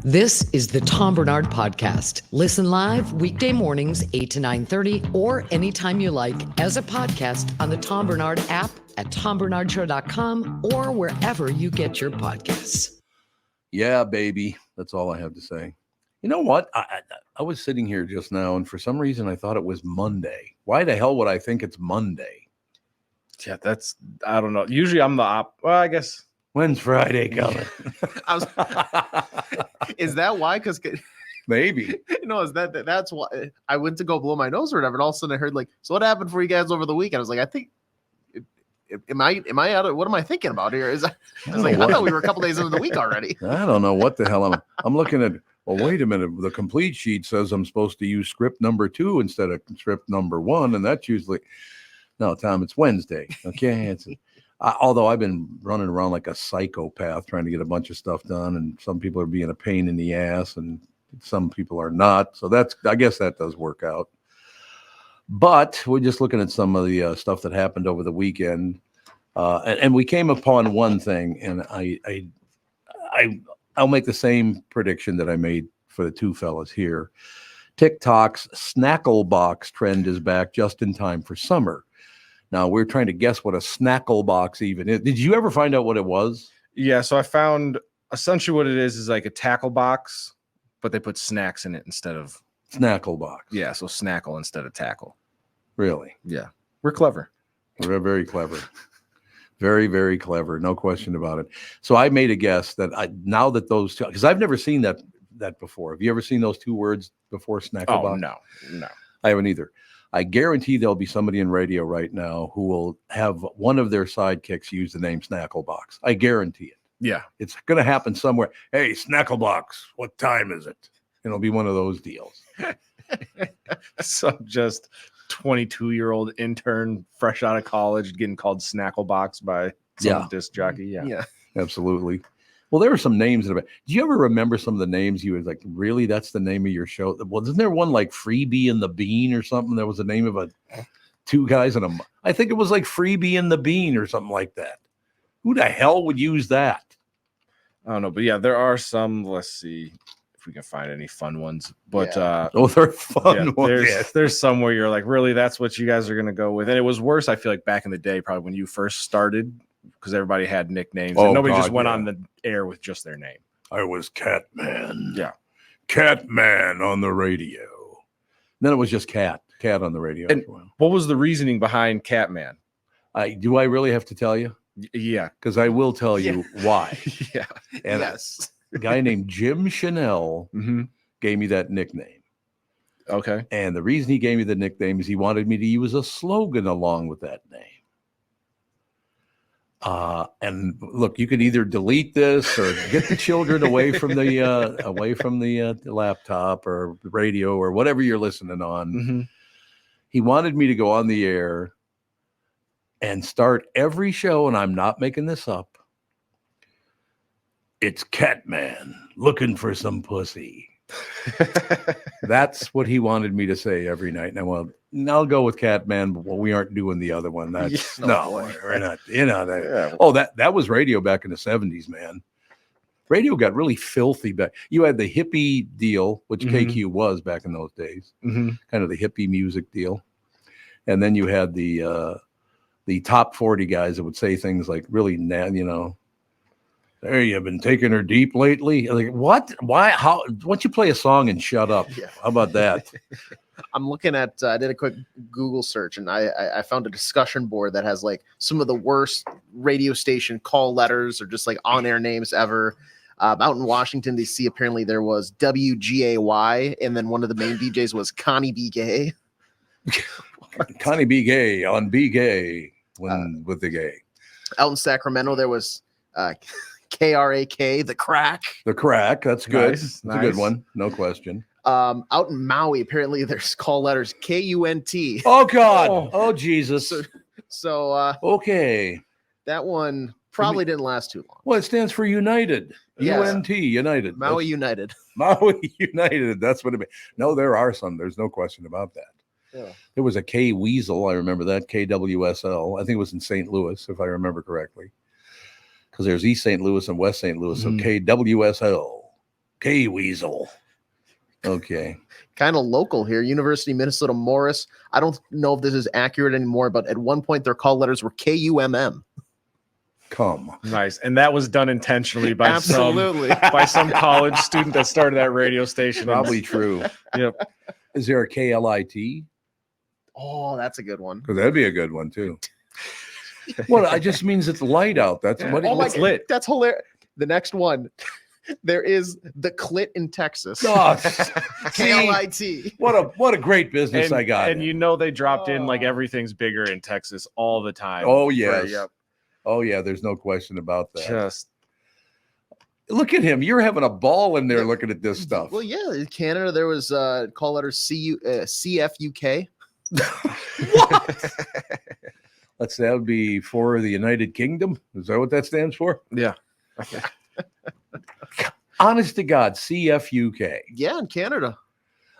This is the Tom Barnard Podcast. Listen live weekday mornings 8 to 9:30 or anytime you like as a podcast on the Tom Barnard app at tombarnardshow.com or wherever you get your podcasts. Yeah, baby. That's all I have to say. You know what? I was sitting here just now, and for some reason I thought it was Monday. Why the hell would I think it's Monday? Yeah, I don't know. Usually I'm the well, I guess. When's Friday coming? Is that why? Because maybe. That's why I went to go blow my nose or whatever, and all of a sudden I heard so what happened for you guys over the weekend? I was like, I think, am I out of, what am I thinking about here? I thought we were a couple days into the week already. I don't know what the hell I'm looking at. Well, wait a minute. The complete sheet says I'm supposed to use script number 2 instead of script number 1, and that's usually, no, Tom, it's Wednesday. Okay. Although I've been running around like a psychopath trying to get a bunch of stuff done, and some people are being a pain in the ass and some people are not. So I guess that does work out. But we're just looking at some of the stuff that happened over the weekend. And we came upon one thing, and I'll make the same prediction that I made for the two fellas here. TikTok's snackle box trend is back just in time for summer. Now, we're trying to guess what a snackle box even is. Did you ever find out what it was? Yeah, so I found essentially what it is like a tackle box, but they put snacks in it instead of... Snackle box. Yeah, so snackle instead of tackle. Really? Yeah. We're clever. We're very clever. Very, very clever. No question about it. So I made a guess that now that those two... Because I've never seen that before. Have you ever seen those two words before, snackle box? No. I haven't either. I guarantee there'll be somebody in radio right now who will have one of their sidekicks use the name Snackle Box. I guarantee it. Yeah. It's going to happen somewhere. Hey, Snackle Box, what time is it? It'll be one of those deals. So just 22-year-old intern fresh out of college getting called Snackle Box by some disc jockey. Yeah. Absolutely. Well, there were some names. Do you ever remember some of the names you were like, really, that's the name of your show? Well, isn't there one like Freebie and the Bean or something? That was the name of two guys and I think it was like Freebie and the Bean or something like that. Who the hell would use that? I don't know, but yeah, there are some. Let's see if we can find any fun ones. But they're fun ones. There's some where you're like, really, that's what you guys are gonna go with. And it was worse, I feel like, back in the day, probably when you first started, because everybody had nicknames and nobody just went on the air with just their name. I was Catman. Yeah. Catman on the radio. Then it was just Cat on the radio. And what was the reasoning behind Catman? Do I really have to tell you? Yeah. Because I will tell you why. Yeah. And yes. A guy named Jim Chanel gave me that nickname. Okay. And the reason he gave me the nickname is he wanted me to use a slogan along with that name. And look, you could either delete this or get the children away from the laptop or the radio or whatever you're listening on. Mm-hmm. He wanted me to go on the air and start every show, and I'm not making this up. It's Catman looking for some pussy. That's what he wanted me to say every night. Now, I'll go with Catman, but we aren't doing the other one. That's we're not. That was radio back in the 70s, man. Radio got really filthy back. You had the hippie deal, which KQ was back in those days, kind of the hippie music deal, and then you had the top 40 guys that would say things like really, hey, you've been taking her deep lately? Like, what? Why? How? Why don't you play a song and shut up? Yeah. How about that? I'm looking at, I did a quick Google search, and I found a discussion board that has like some of the worst radio station call letters or just like on-air names ever. Out in Washington, D.C., apparently there was WGAY, and then one of the main DJs was Connie B. Gay. Connie B. Gay on B. Gay with the gay. Out in Sacramento, there was... KRAK, the crack. The crack, that's good. Nice. That's a good one, no question. Out in Maui, apparently there's call letters KUNT. Oh God! Oh Jesus! So okay, that one probably didn't last too long. Well, it stands for United. Yes. UNT, United. Maui United. Maui United. That's what it means. No, there are some. There's no question about that. Yeah. There was a K Weasel. I remember that. KWSL. I think it was in St. Louis, if I remember correctly. Because there's East St. Louis and West St. Louis, so KWSL, K-Weasel. Okay. Kind of local here. University of Minnesota Morris. I don't know if this is accurate anymore, but at one point their call letters were KUMM. Come. Nice. And that was done intentionally by some college student that started that radio station. Probably true. Yep. Is there a KLIT? Oh, that's a good one. Because that'd be a good one too. Well, it just means it's light out. That's what it's lit. That's hilarious. The next one. There is the Clit in Texas. Oh, KLIT. What a great business I got. And they dropped in like everything's bigger in Texas all the time. Oh, yes. Right, yep. Oh, yeah. There's no question about that. Just look at him. You're having a ball in there looking at this stuff. Well, yeah. In Canada, there was call letters CFUK. What? That would be for the United Kingdom. Is that what that stands for? Yeah. Honest to God, CFUK. Yeah, in Canada.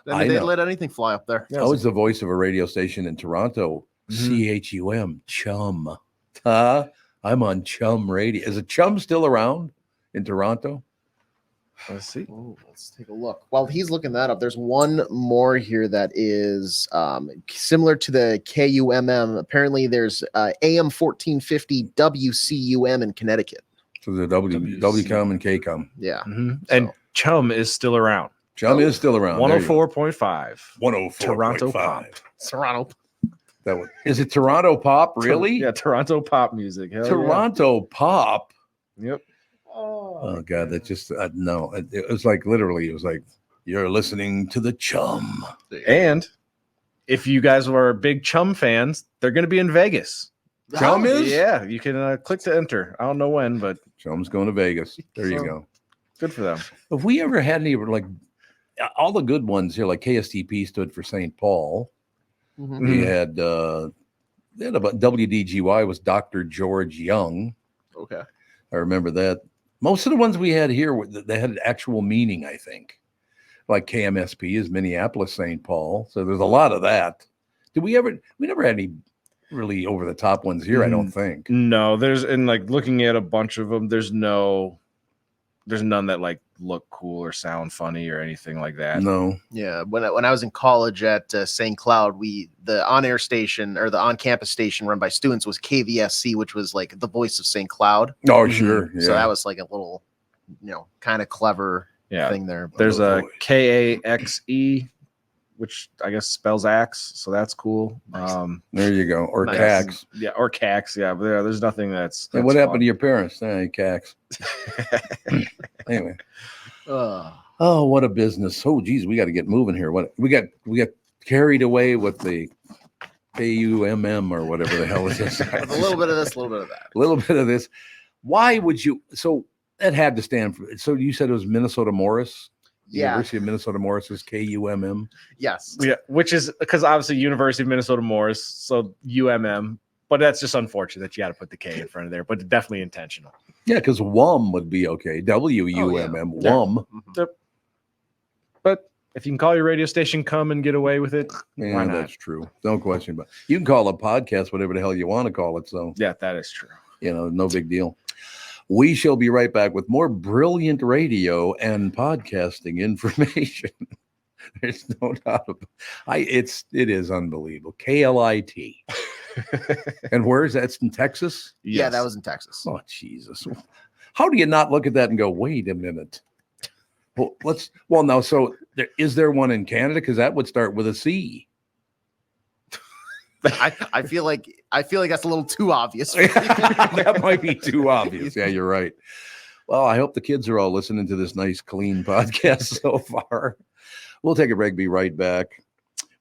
I They'd know. let anything fly up there. I was the voice of a radio station in Toronto. CHUM, Chum. I'm on Chum Radio. Is it Chum still around in Toronto? Let's see. Oh, let's take a look. While he's looking that up, there's one more here that is similar to the KUMM. Apparently, there's AM 1450 WCUM in Connecticut. So the WCOM and KCOM. Yeah. Mm-hmm. And Chum is still around. Chum is still around. 104.5. 104.5. Toronto Pop. Toronto. Is it Toronto Pop? Really? Yeah, Toronto Pop music. Hell Toronto Pop. Yep. Oh God, that just no. It was like literally. It was like you're listening to the Chum. And if you guys were big Chum fans, they're going to be in Vegas. Chum is? Yeah, you can click to enter. I don't know when, but Chum's going to Vegas. There you go. Good for them. Have we ever had any like all the good ones here? Like KSTP stood for St. Paul. Mm-hmm. We had about WDGY was Dr. George Young. Okay. I remember that. Most of the ones we had here, they had actual meaning, I think. Like KMSP is Minneapolis St. Paul. So there's a lot of that. We never had any really over the top ones here, I don't think. No, like looking at a bunch of them, there's none that like look cool or sound funny or anything like that. No. Yeah, when I was in college at St. Cloud, the on-air station or the on-campus station run by students was KVSC, which was like the voice of St. Cloud. Oh, sure. Yeah. So that was like a little, kind of clever thing there. There's a KAXE, which I guess spells axe, so that's cool. Nice. There you go. Or Nice. CAX. Yeah, or CAX. Yeah, but there's nothing that's And what happened to your parents? CAX. Anyway. Oh, what a business. Oh, geez, we got to get moving here. We got carried away with the KUMM or whatever the hell it is. A little bit of this, a little bit of that. A little bit of this. Why would you? So that had to stand for. So you said it was Minnesota Morris? Yeah. University of Minnesota Morris is KUMM. Yes. Yeah, which is because obviously University of Minnesota Morris, so UMM. But that's just unfortunate that you got to put the K in front of there, but definitely intentional. Yeah, because WUM would be okay. WUMM, WUM. Yep. But if you can call your radio station, come and get away with it. Yeah, why not? that's true. No question. But you can call a podcast whatever the hell you want to call it. So yeah, that is true. No big deal. We shall be right back with more brilliant radio and podcasting information. There's no doubt about it. It is unbelievable. KLIT. And where is that? It's in Texas? Yes. Yeah, that Yes. was in Texas. Oh, Jesus. How do you not look at that and go, wait a minute? Is there one in Canada? Because that would start with a C. I feel like that's a little too obvious. That might be too obvious. Yeah, you're right. Well, I hope the kids are all listening to this nice, clean podcast so far. We'll take a break, be right back.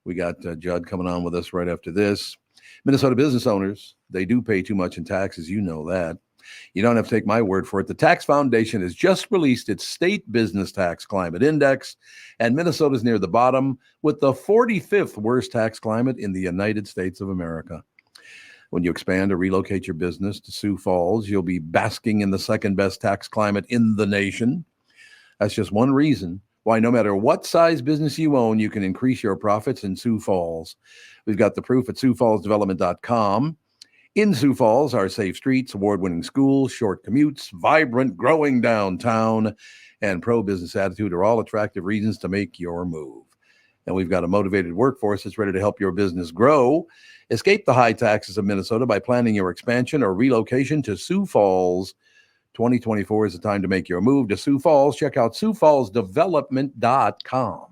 We got Judd coming on with us right after this. Minnesota business owners, they do pay too much in taxes. You know that. You don't have to take my word for it. The Tax Foundation has just released its state business tax climate index, and Minnesota's near the bottom with the 45th worst tax climate in the United States of America. When you expand or relocate your business to Sioux Falls, you'll be basking in the second best tax climate in the nation. That's just one reason why no matter what size business you own, you can increase your profits in Sioux Falls. We've got the proof at SiouxFallsDevelopment.com. In Sioux Falls, our safe streets, award-winning schools, short commutes, vibrant, growing downtown, and pro-business attitude are all attractive reasons to make your move. And we've got a motivated workforce that's ready to help your business grow. Escape the high taxes of Minnesota by planning your expansion or relocation to Sioux Falls. 2024 is the time to make your move to Sioux Falls. Check out SiouxFallsDevelopment.com.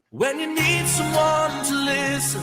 When you need someone to listen,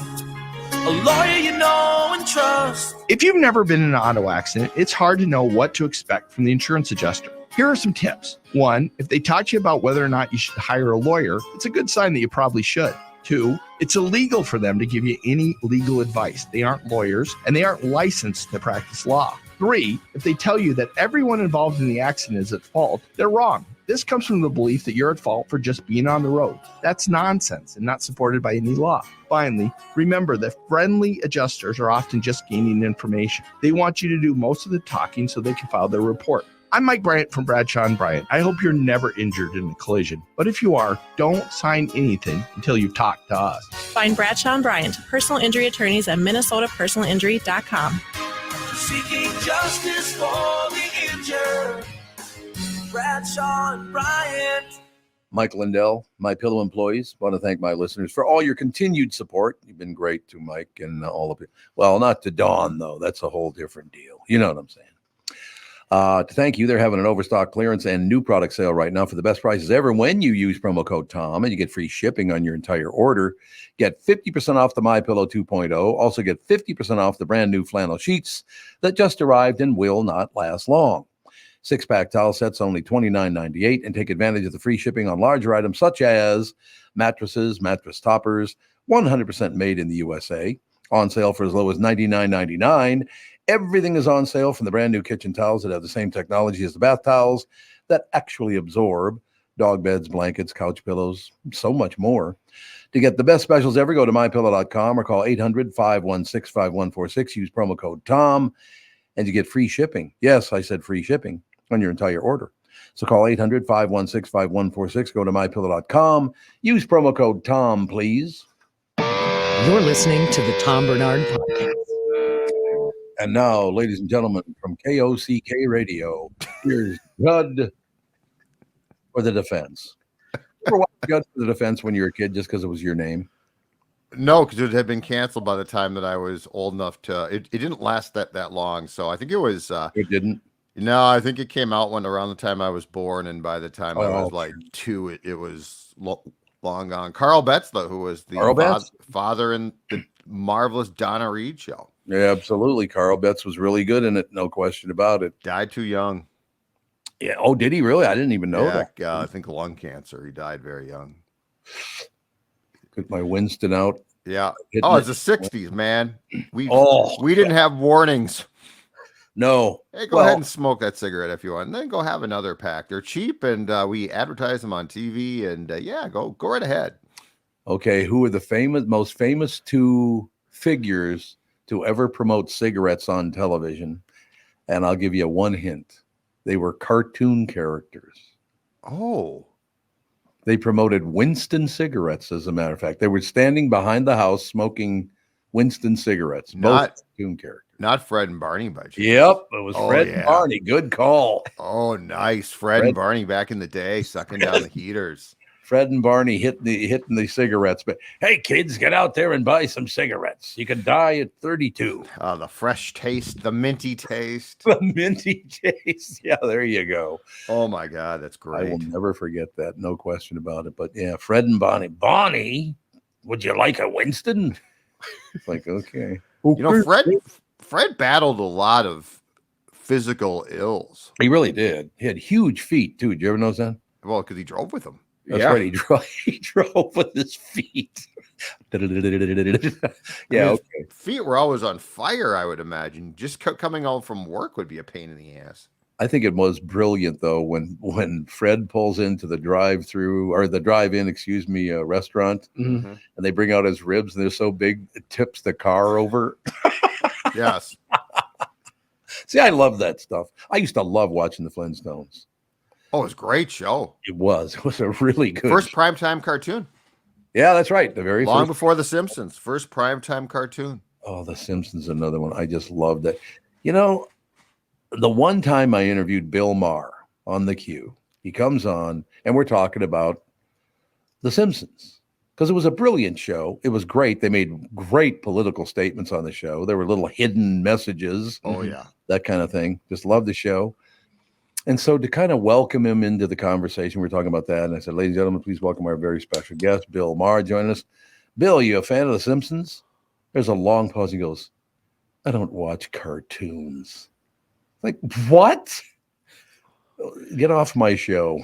a lawyer you know and trust. If you've never been in an auto accident, it's hard to know what to expect from the insurance adjuster. Here are some tips. 1, if they taught you about whether or not you should hire a lawyer, it's a good sign that you probably should. 2, it's illegal for them to give you any legal advice. They aren't lawyers and they aren't licensed to practice law. 3, if they tell you that everyone involved in the accident is at fault, they're wrong. This comes from the belief that you're at fault for just being on the road. That's nonsense and not supported by any law. Finally, remember that friendly adjusters are often just gaining information. They want you to do most of the talking so they can file their report. I'm Mike Bryant from Bradshaw & Bryant. I hope you're never injured in a collision. But if you are, don't sign anything until you've talked to us. Find Bradshaw & Bryant, personal injury attorneys at minnesotapersonalinjury.com. Seeking justice for the injured. Bradshaw and Bryant. Mike Lindell, My Pillow employees, want to thank my listeners for all your continued support. You've been great to Mike and all of you. Well, not to Dawn, though. That's a whole different deal. You know what I'm saying. To thank you, they're having an overstock clearance and new product sale right now for the best prices ever when you use promo code TOM, and you get free shipping on your entire order. Get 50% off the MyPillow 2.0. Also get 50% off the brand new flannel sheets that just arrived and will not last long. 6-pack towel sets only $29.98, and take advantage of the free shipping on larger items such as mattresses, mattress toppers, 100% made in the USA, on sale for as low as $99.99. Everything is on sale, from the brand new kitchen towels that have the same technology as the bath towels that actually absorb, dog beds, blankets, couch pillows, so much more. To get the best specials ever, go to mypillow.com or call 800-516-5146. Use promo code TOM, and you get free shipping. Yes, I said free shipping on your entire order. So call 800-516-5146. Go to mypillow.com. Use promo code TOM, please. You're listening to the Tom Barnard Podcast. And now, ladies and gentlemen, from KOCK Radio, here's Judd for the defense. Ever watch Judd for the defense when you were a kid just because it was your name? No, because it had been canceled by the time that I was old enough to. It didn't last that long, so I think it was. It didn't. No, I think it came out around the time I was born, and by the time I was like 2, it was long gone. Carl Betts, though, who was the father in the marvelous Donna Reed show. Yeah, absolutely. Carl Betts was really good in it, no question about it. Died too young. Yeah. Oh, did he really? I didn't even know that. I think lung cancer. He died very young. Took my Winston out. Yeah. Oh, it's the 60s, man. We didn't have warnings. No. Hey, go ahead and smoke that cigarette if you want, and then go have another pack. They're cheap, and we advertise them on TV, and go right ahead. Okay, who are the most famous 2 figures to ever promote cigarettes on television? And I'll give you one hint. They were cartoon characters. Oh. They promoted Winston cigarettes, as a matter of fact. They were standing behind the house smoking Winston cigarettes. Both cartoon characters. Not Fred and Barney by chance. Yep, it was Fred and Barney. Good call. Oh, nice. Fred and Barney back in the day, sucking down the heaters. Fred and Barney hitting the cigarettes. But hey, kids, get out there and buy some cigarettes. You can die at 32. The fresh taste, the minty taste. The minty taste. Yeah, there you go. Oh, my God. That's great. I will never forget that. No question about it. But yeah, Fred and Barney. Barney, would you like a Winston? It's like, okay. You know, Fred battled a lot of physical ills. He really did. He had huge feet, too. Did you ever notice that? Well, because he drove with them. That's right. He drove with his feet. Yeah, okay. Feet were always on fire, I would imagine. Just coming home from work would be a pain in the ass. I think it was brilliant, though, when Fred pulls into the drive-through or the drive-in, restaurant, and they bring out his ribs, and they're so big it tips the car over. Yes. See, I love that stuff. I used to love watching the Flintstones. Oh, it was a great show. It was a really good first primetime cartoon. Yeah, that's right. The very long before The Simpsons. First primetime cartoon. Oh, The Simpsons, another one. I just loved it. You know, the one time I interviewed Bill Maher on the Q, he comes on and we're talking about The Simpsons because it was a brilliant show. It was great. They made great political statements on the show. There were little hidden messages. Oh, yeah. That kind of thing. Just loved the show. And so to kind of welcome him into the conversation, we were talking about that. And I said, ladies and gentlemen, please welcome our very special guest, Bill Maher, joining us. Bill, you a fan of The Simpsons? There's a long pause. He goes, I don't watch cartoons. Like, what? Get off my show.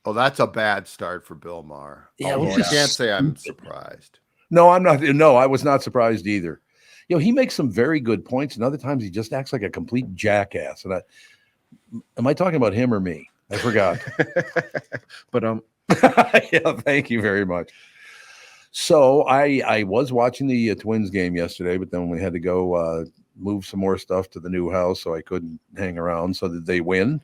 Oh, that's a bad start for Bill Maher. Yeah, I can't say I'm surprised. No, I'm not. No, I was not surprised either. You know, he makes some very good points, and other times he just acts like a complete jackass. And am I talking about him or me? I forgot. But yeah, thank you very much. So I was watching the Twins game yesterday, but then we had to go move some more stuff to the new house, so I couldn't hang around. So did they win?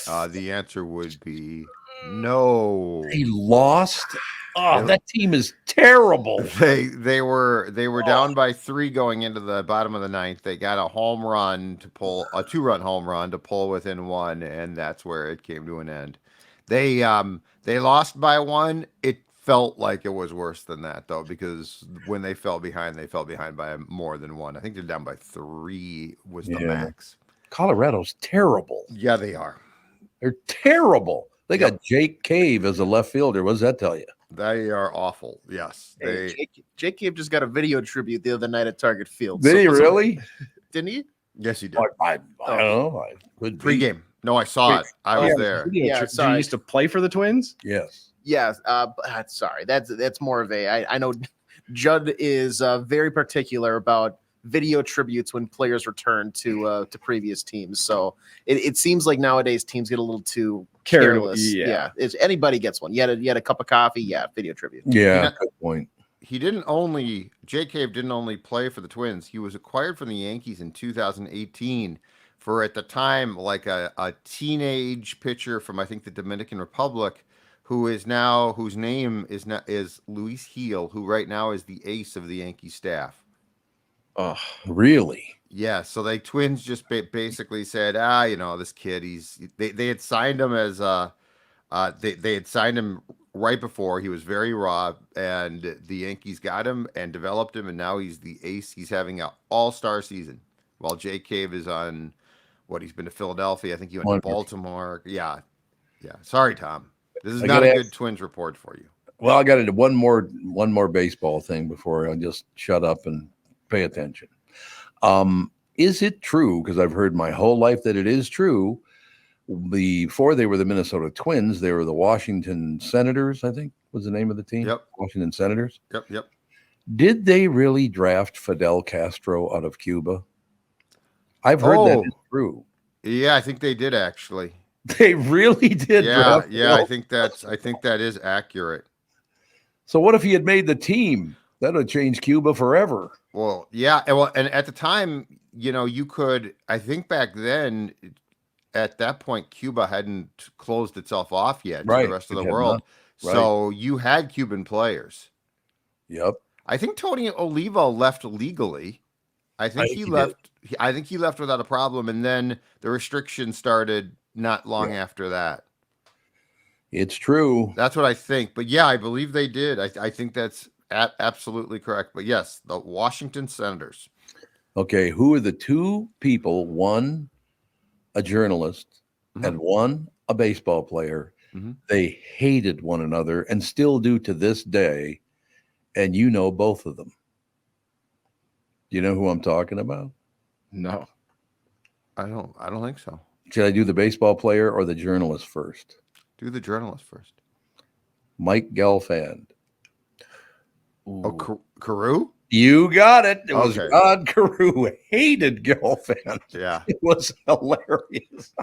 The answer would be no. They lost. Oh, that team is terrible. They were down by 3 going into the bottom of the 9th. They got a 2-run home run to pull within 1, and that's where it came to an end. They lost by 1. It felt like it was worse than that though, because when they fell behind by more than 1. I think they're down by 3 was the max. Colorado's terrible. Yeah, they are. They're terrible. They got Jake Cave as a left fielder. What does that tell you? They are awful. Yes. Jake Cave just got a video tribute the other night at Target Field. Did he really? Didn't he? Yes, he did. I don't know. Pre-game. No, I saw it. I was there. Yeah, Did you used to play for the Twins? Yes. Yeah, sorry. That's more of a. I know Judd is very particular about video tributes when players return to previous teams. So it seems like nowadays teams get a little too careless. Yeah. Anybody gets one. You had a cup of coffee. Yeah, video tribute. Yeah, good point. Jake Cave didn't only play for the Twins. He was acquired from the Yankees in 2018 for, at the time, like a teenage pitcher from, I think, the Dominican Republic, whose name is Luis Gil, who right now is the ace of the Yankee staff. Oh, really? Yeah. So the Twins just basically said, this kid, they had signed him as they had signed him right before. He was very raw, and the Yankees got him and developed him, and now he's the ace. He's having an all-star season, while Jake Cave is on he's been to Philadelphia. I think he went to Baltimore. Yeah. Sorry, Tom. This is not a good Twins report for you. Well, I got into one more baseball thing before I just shut up and pay attention. Is it true, because I've heard my whole life that it is true, before they were the Minnesota Twins, they were the Washington Senators, I think was the name of the team? Yep. Washington Senators? Yep. Did they really draft Fidel Castro out of Cuba? I've heard that is true. Yeah, I think they did actually. They really did. Yeah. I think that is accurate. So what if he had made the team? That would change Cuba forever. Well, yeah. And at the time, you could, I think back then, at that point, Cuba hadn't closed itself off yet to the rest of the world. Right. So you had Cuban players. Yep. I think Tony Oliva left legally. I think he left. I think he left without a problem, and then the restrictions started not long after that. It's true. That's what I think. But yeah, I believe they did. I think that's absolutely correct. But yes, the Washington Senators. Okay, who are the 2 people? One, a journalist, and one, a baseball player. They hated one another and still do to this day. And you know both of them. Do you know who I'm talking about? No. I don't think so. Should I do the baseball player or the journalist first? Do the journalist first. Mike Gelfand. Oh, Carew? You got it. It was Rod Carew. Hated Gelfand. Yeah. It was hilarious.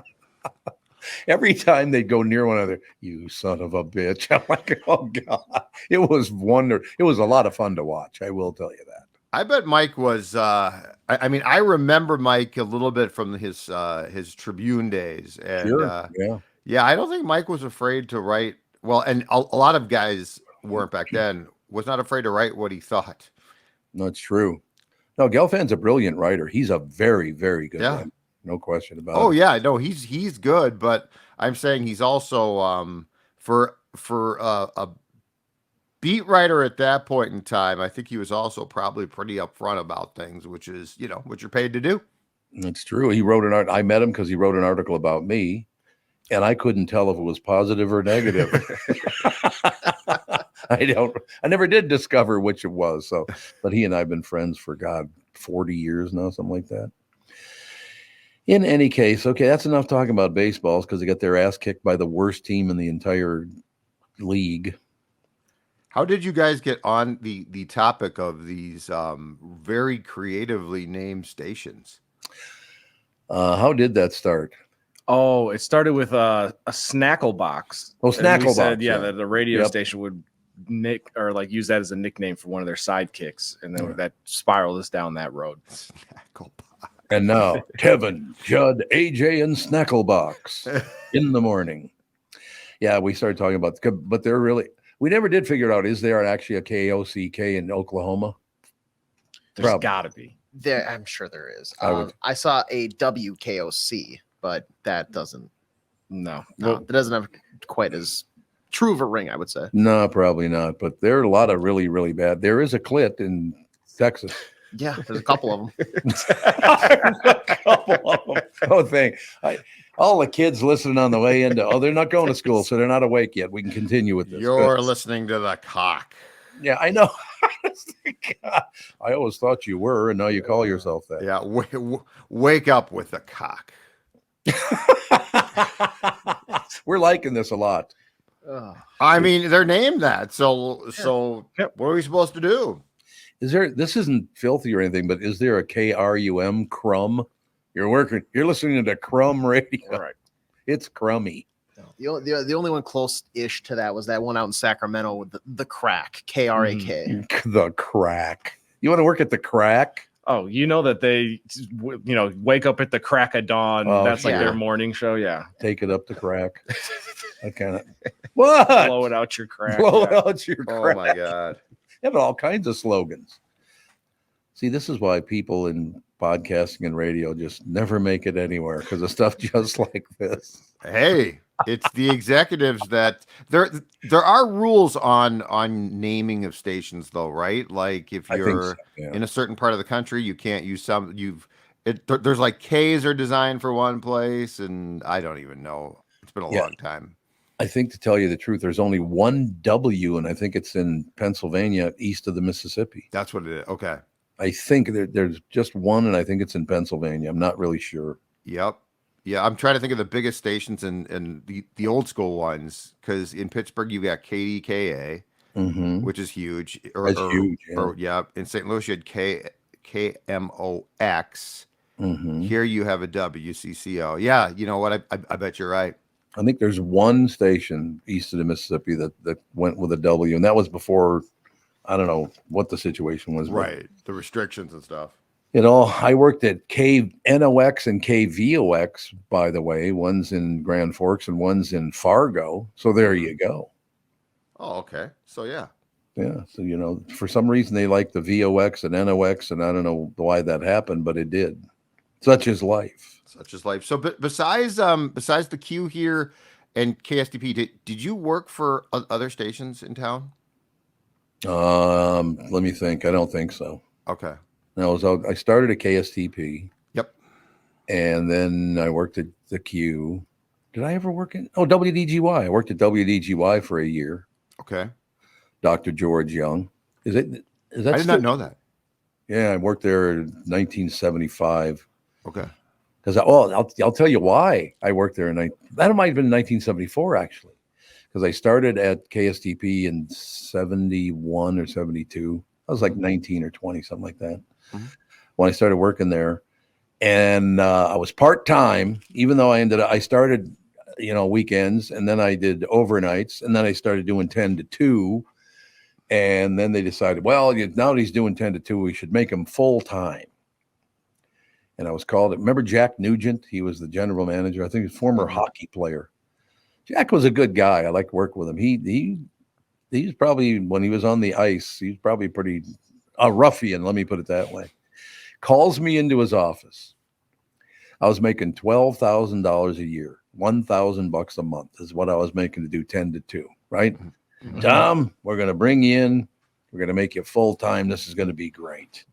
Every time they'd go near one another, you son of a bitch. I'm like, oh God. It was It was a lot of fun to watch. I will tell you that. I bet Mike was. I remember Mike a little bit from his Tribune days, and yeah. I don't think Mike was afraid to write. Well, and a lot of guys weren't back then. Was not afraid to write what he thought. No, it's true. No, Gelfand's a brilliant writer. He's a very, very good writer. No question about it. Oh yeah, no, he's good, but I'm saying he's also for a beat writer at that point in time. I think he was also probably pretty upfront about things, which is what you're paid to do. That's true. He wrote I met him because he wrote an article about me, and I couldn't tell if it was positive or negative. I never did discover which it was. So, but he and I have been friends for 40 years now, something like that. In any case, okay, that's enough talking about baseballs because they got their ass kicked by the worst team in the entire league. How did you guys get on the topic of these very creatively named stations? How did that start? Oh, it started with a snackle box. Oh, snackle box. Said, that the radio station would use that as a nickname for one of their sidekicks, and then that spiraled us down that road. Snackle box. And now Kevin, Judd, AJ, and Snacklebox in the morning. Yeah, we started talking about, but they're really. We never did figure it out. Is there actually a KOCK in Oklahoma? There's got to be. There, I'm sure there is. I saw a WKOC, but that doesn't. No, that doesn't have quite as true of a ring, I would say. No, probably not. But there are a lot of really, really bad. There is a clit in Texas. Yeah, there's a couple of them. All the kids listening on the way into, they're not going to school, so they're not awake yet. We can continue with this. You're listening to the cock. Yeah, I know. I always thought you were, and now you call yourself that. Yeah, wake up with the cock. We're liking this a lot. I mean, they're named that. So what are we supposed to do? This isn't filthy or anything, but is there a KRUM, Crumb? You're listening to Crumb Radio. Right. It's crummy. The only one close-ish to that was that one out in Sacramento with the Crack, KRAK. The Crack. You want to work at the Crack? Oh, you know that they, wake up at the crack of dawn. That's like their morning show. Yeah. Take it up the crack. I kind of. What? Blow it out your crack. Blow it out your crack. Oh, my God. They have all kinds of slogans. See, this is why people in podcasting and radio just never make it anywhere, because of stuff just like this. Hey, it's the executives that there are rules on naming of stations, though, right? Like if you're in a certain part of the country, you can't use some. There's like K's are designed for one place, and I don't even know. It's been a long time. I think, to tell you the truth, there's only one W, and I think it's in Pennsylvania, east of the Mississippi. That's what it is. Okay. I think there's just one, and I think it's in Pennsylvania. I'm not really sure. Yep. Yeah, I'm trying to think of the biggest stations and the old school ones, because in Pittsburgh you've got KDKA, which is huge. That's huge. Yeah. In St. Louis you had KMOX. Here you have a WCCO. Yeah, you know what? I bet you're right. I think there's one station east of the Mississippi that went with a W, and that was before. I don't know what the situation was. Right. The restrictions and stuff. I worked at KNOX and KVOX, by the way. One's in Grand Forks and one's in Fargo. So there you go. Oh, okay. So, yeah. Yeah. So, for some reason they like the VOX and NOX, and I don't know why that happened, but it did. Such is life. Such is life. So besides the Q here and KSTP, did you work for other stations in town? Let me think. I don't think so. Okay. No, I started at KSTP. Yep. And then I worked at the Q. Did I ever work in? Oh, WDGY. I worked at WDGY for a year. Okay. Dr. George Young. Is that? I did not know that. Yeah, I worked there in 1975. Okay. Because I'll tell you why I worked there that might have been 1974 actually. Because I started at KSTP in 71 or 72. I was like 19 or 20, something like that, when I started working there. And I was part-time, even though I started, weekends, and then I did overnights, and then I started doing 10 to 2. And then they decided, well, now that he's doing 10 to 2, we should make him full-time. And I was called, remember Jack Nugent? He was the general manager. I think he's a former hockey player. Jack was a good guy. I liked working with him. He's probably, when he was on the ice, he's probably pretty a ruffian, let me put it that way. calls me into his office. I was making $12,000 a year, $1,000 a month is what I was making to do 10 to 2, right? Mm-hmm. Tom, we're going to bring you in. We're going to make you full time. This is going to be great.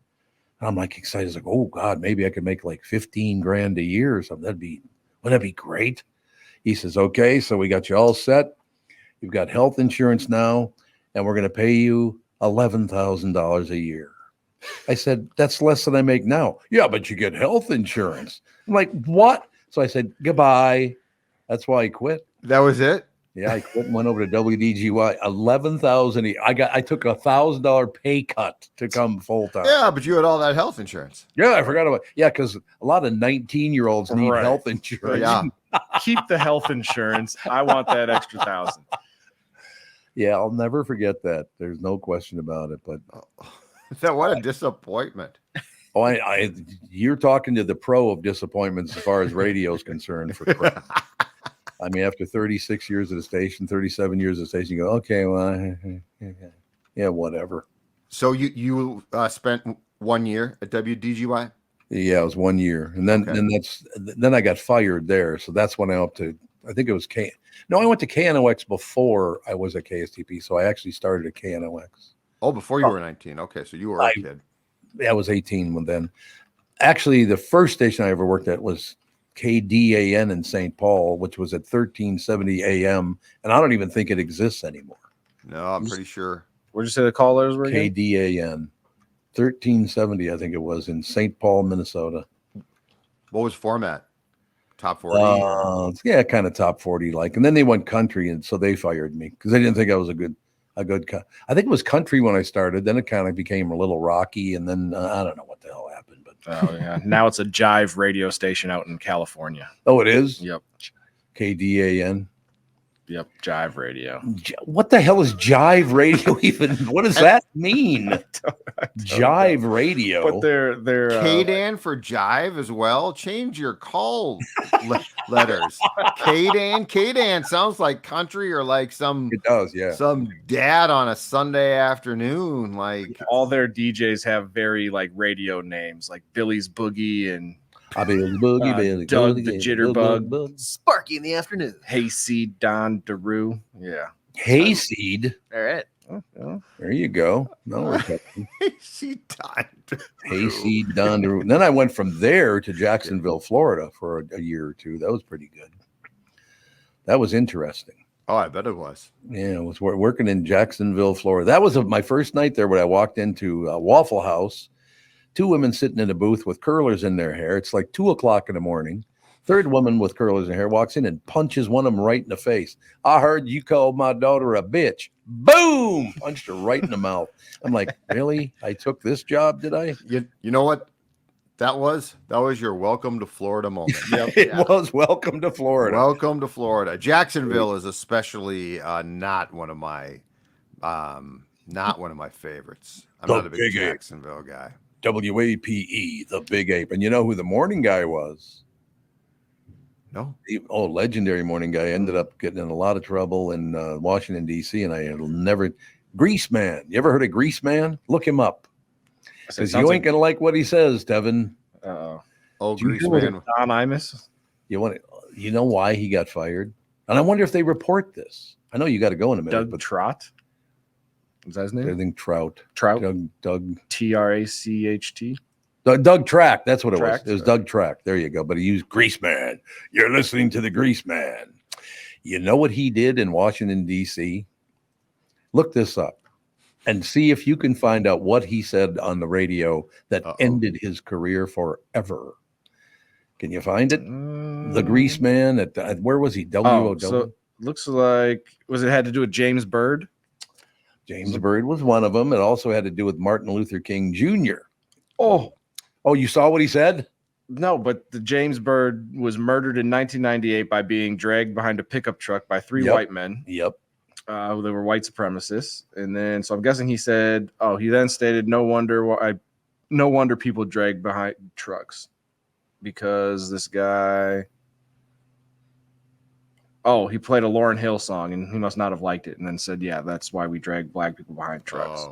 And I'm like excited. I was like, oh God, maybe I could make like 15 grand a year or something. Wouldn't that be great? He says, okay, so we got you all set. You've got health insurance now, and we're going to pay you $11,000 a year. I said, that's less than I make now. Yeah, but you get health insurance. I'm like, what? So I said, goodbye. That's why I quit. That was it? Yeah, I quit and went over to WDGY. $11,000. I took $1,000 pay cut to come full time. Yeah, but you had all that health insurance. Yeah, I forgot about. Yeah, because a lot of 19-year-olds need health insurance. Yeah, keep the health insurance. I want that extra $1,000. Yeah, I'll never forget that. There's no question about it. But what a disappointment. Oh, you're talking to the pro of disappointments as far as radio is concerned. For crap. I mean, after 36 years at the station, 37 years at the station, you go, okay, well, yeah, whatever. So you spent 1 year at WDGY? Yeah, it was 1 year, and then then I got fired there. So that's when I went to, I think it was I went to KNOX before I was at KSTP. So I actually started at KNOX. Oh, before you were 19. Okay, so you were a kid. Yeah, I was 18 when then. Actually, the first station I ever worked at was KDAN in St. Paul, which was at 1370 AM, and I don't even think it exists anymore. No, I'm pretty sure. Where'd you say the call letters were again? KDAN, 1370, I think it was, in St. Paul, Minnesota. What was format? Top 40? Yeah, kind of top 40 like. And then they went country, and so they fired me because they didn't think I was a good. I think it was country when I started. Then it kind of became a little rocky, and then I don't know what the hell happened. But oh yeah, now it's a jive radio station out in California. Oh, it is. Yep. KDAN. Yep, jive radio. What the hell is jive radio even? What does that mean? I don't jive know. Radio. But they're KDAN for jive as well. Change your call letters. KDAN sounds like country or like some. It does, yeah. Some dad on a Sunday afternoon. Like all their DJs have very like radio names, like Billy's Boogie and. Billy, Doug the Jitterbug, Sparky in the afternoon. Hayseed Don DeRue. Yeah. Hayseed. All right. Oh, there you go. No, Hayseed Don DeRue. And then I went from there to Jacksonville, Florida for a year or two. That was pretty good. That was interesting. Oh, I bet it was. Yeah, I was working in Jacksonville, Florida. That was my first night there when I walked into a Waffle House. 2 women sitting in a booth with curlers in their hair. It's like 2:00 in the morning. Third woman with curlers in her hair walks in and punches one of them right in the face. I heard you called my daughter a bitch. Boom! Punched her right in the mouth. I'm like, really? I took this job, did I? You know what? That was your welcome to Florida moment. Yep. It was welcome to Florida. Welcome to Florida. Jacksonville is especially not one of my favorites. I'm not a big Jacksonville guy. WAPE, the Big Ape. And you know who the morning guy was? No. Legendary morning guy. Ended up getting in a lot of trouble in Washington, D.C. And I'll never. Grease Man. You ever heard of Grease Man? Look him up. Because you ain't going to like what he says, Tevin. Oh, Grease Man. Don Imus. You know why he got fired? And I wonder if they report this. I know you got to go in a minute. Doug Trott. Is that his name? I think Trout. Doug. Tracht. Doug Track. That's what it was. It was Doug Track. There you go. But he used Grease Man. You're listening to the Grease Man. You know what he did in Washington, D.C.? Look this up and see if you can find out what he said on the radio that ended his career forever. Can you find it? The Grease Man. Where was he? WOW? So looks like, it had to do with James Byrd? James Byrd was one of them. It also had to do with Martin Luther King Jr. Oh, you saw what he said? No, but the James Byrd was murdered in 1998 by being dragged behind a pickup truck by 3 white men. Yep. They were white supremacists. And then, so I'm guessing he said, he then stated, no wonder people drag behind trucks because this guy, he played a Lauryn Hill song and he must not have liked it. And then said, yeah, that's why we drag black people behind trucks.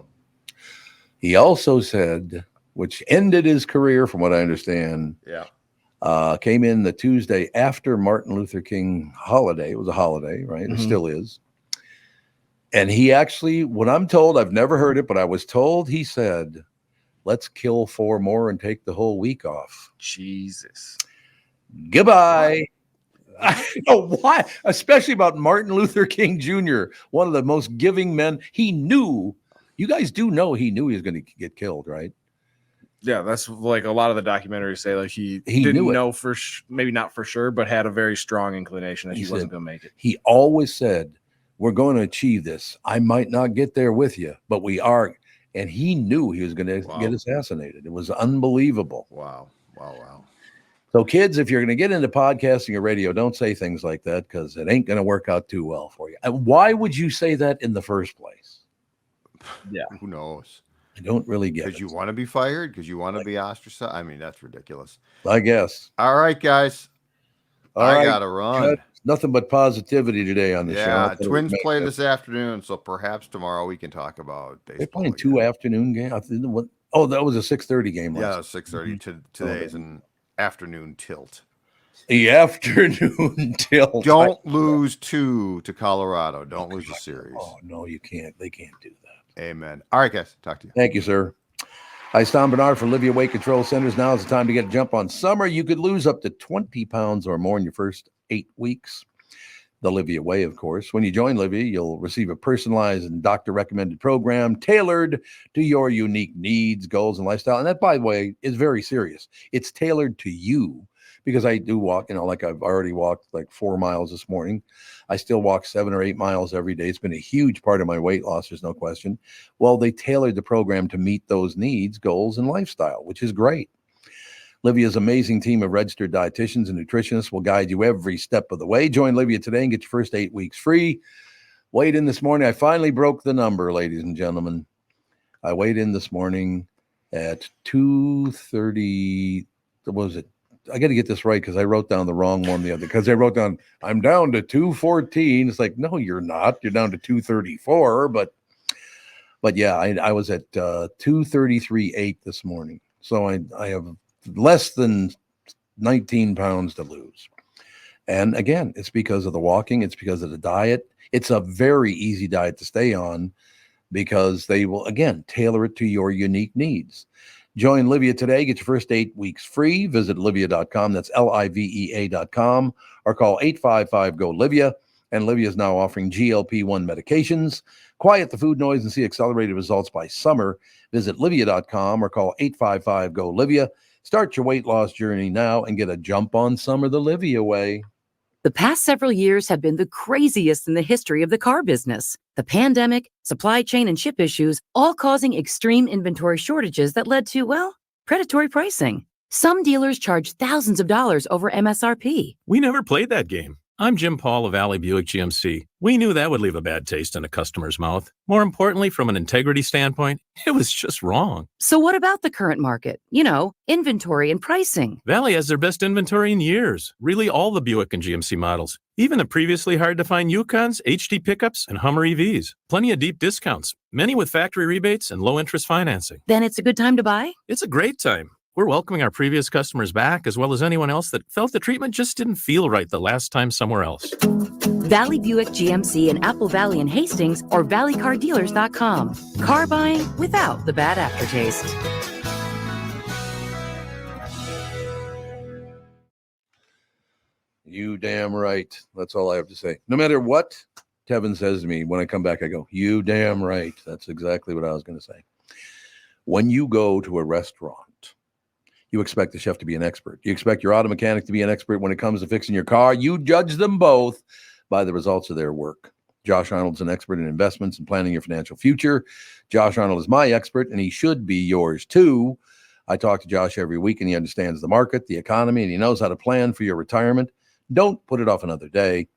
He also said which ended his career, from what I understand. Yeah. Came in the Tuesday after Martin Luther King holiday. It was a holiday, right? It still is. And he actually, what I'm told, I've never heard it, but I was told he said, let's kill 4 more and take the whole week off. Jesus. Goodbye. I know why, especially about Martin Luther King Jr., one of the most giving men. He knew, you guys do know he knew he was going to get killed, right? Yeah, that's like a lot of the documentaries say, like he knew didn't it. know maybe not for sure, but had a very strong inclination that he wasn't said, going to make it. He always said, we're going to achieve this. I might not get there with you, but we are. And he knew he was going to get assassinated. It was unbelievable. Wow. So kids, if you're going to get into podcasting or radio, don't say things like that, because it ain't going to work out too well for you. And why would you say that in the first place? Yeah. Who knows? I don't really get it. Because you want to be fired? Because you want to be ostracized? I mean, that's ridiculous. I guess. All right, guys. I got to run. Nothing but positivity today on the show. Yeah, Twins play this afternoon, so perhaps tomorrow we can talk about baseball. They're playing 2 afternoon games. Oh, that was a 6:30 game. Yeah, 6:30. Today's an afternoon tilt. The afternoon tilt. Don't lose 2 to Colorado. Don't lose the series. Oh, no, you can't. They can't do that. Amen. All right, guys. Talk to you. Thank you, sir. Hi, it's Tom Barnard for Livia Weight Control Centers. Now is the time to get a jump on summer. You could lose up to 20 pounds or more in your first 8 weeks. The Livia Way, of course. When you join Livia, you'll receive a personalized and doctor-recommended program tailored to your unique needs, goals, and lifestyle. And that, by the way, is very serious. It's tailored to you, because I do walk, like I've already walked like 4 miles this morning. I still walk 7 or 8 miles every day. It's been a huge part of my weight loss, there's no question. Well, they tailored the program to meet those needs, goals, and lifestyle, which is great. Livia's amazing team of registered dietitians and nutritionists will guide you every step of the way. Join Livia today and get your first 8 weeks free. Weighed in this morning. I finally broke the number, ladies and gentlemen. I weighed in this morning at 230. What was it? I got to get this right, because I wrote down the wrong one the other. Because I wrote down, I'm down to 214. It's like, no, you're not. You're down to 234. But yeah, I was at 233.8 this morning. So I have less than 19 pounds to lose. And again, it's because of the walking. It's because of the diet. It's a very easy diet to stay on, because they will, again, tailor it to your unique needs. Join Livia today. Get your first 8 weeks free. Visit livia.com. That's LIVEA.com, or call 855-GO-LIVIA. And Livia is now offering GLP-1 medications. Quiet the food noise and see accelerated results by summer. Visit livia.com or call 855-GO-LIVIA. Start your weight loss journey now and get a jump on summer the Livia way. The past several years have been the craziest in the history of the car business. The pandemic, supply chain, and chip issues, all causing extreme inventory shortages that led to, well, predatory pricing. Some dealers charge thousands of dollars over MSRP. We never played that game. I'm Jim Paul of Valley Buick GMC. We knew that would leave a bad taste in a customer's mouth. More importantly, from an integrity standpoint, it was just wrong. So what about the current market? Inventory and pricing. Valley has their best inventory in years. Really all the Buick and GMC models. Even the previously hard-to-find Yukons, HD pickups, and Hummer EVs. Plenty of deep discounts. Many with factory rebates and low-interest financing. Then it's a good time to buy? It's a great time. We're welcoming our previous customers back, as well as anyone else that felt the treatment just didn't feel right the last time somewhere else. Valley Buick GMC in Apple Valley and Hastings, or valleycardealers.com. Car buying without the bad aftertaste. You damn right. That's all I have to say. No matter what Kevin says to me, when I come back, I go, you damn right. That's exactly what I was going to say. When you go to a restaurant, you expect the chef to be an expert. You expect your auto mechanic to be an expert when it comes to fixing your car. You judge them both by the results of their work. Josh Arnold's an expert in investments and planning your financial future. Josh Arnold is my expert, and he should be yours too. I talk to Josh every week, and he understands the market, the economy, and he knows how to plan for your retirement. Don't put it off another day.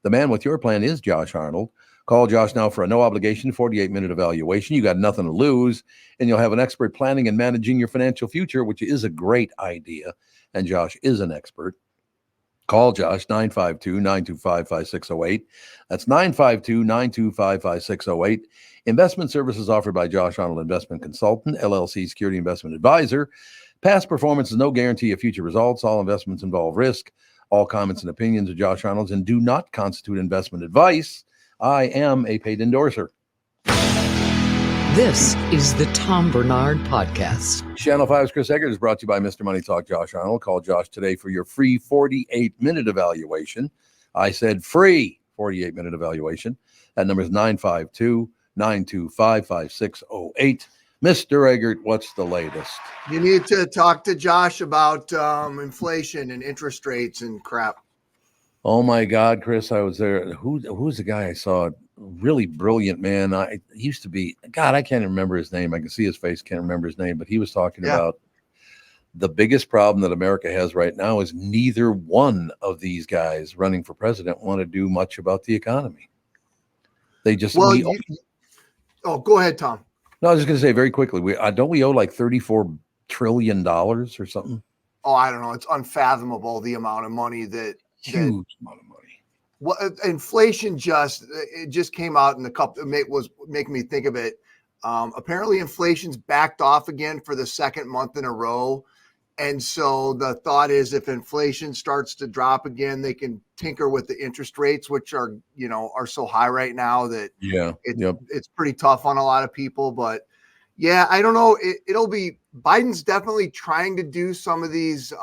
The man with your plan is Josh Arnold. Call Josh now for a no-obligation 48-minute evaluation. You got nothing to lose, and you'll have an expert planning and managing your financial future, which is a great idea, and Josh is an expert. Call Josh, 952-925-5608. That's 952-925-5608. Investment services offered by Josh Arnold Investment Consultant, LLC Security Investment Advisor. Past performance is no guarantee of future results. All investments involve risk. All comments and opinions of Josh Arnold's and do not constitute investment advice. I am a paid endorser. This is the Tom Barnard Podcast. Channel 5's Chris Egert is brought to you by Mr. Money Talk Josh Arnold. Call Josh today for your free 48-minute evaluation. I said free 48-minute evaluation. That number is 952-925-5608. Mr. Egert, what's the latest? You need to talk to Josh about inflation and interest rates and crap. Oh my God, Chris, I was there. Who's the guy I saw? Really brilliant man. He used to be, God, I can't remember his name. I can see his face, can't remember his name, but he was talking about the biggest problem that America has right now is neither one of these guys running for president want to do much about the economy. They just go ahead, Tom. No, I was just going to say very quickly, we owe like $34 trillion or something? Oh, I don't know. It's unfathomable the amount of money that huge amount of money. What inflation just came out in was making me think of it. Apparently, inflation's backed off again for the second month in a row, and so the thought is if inflation starts to drop again, they can tinker with the interest rates, which are so high right now that it's pretty tough on a lot of people. But yeah, I don't know. It'll be Biden's definitely trying to do some of these.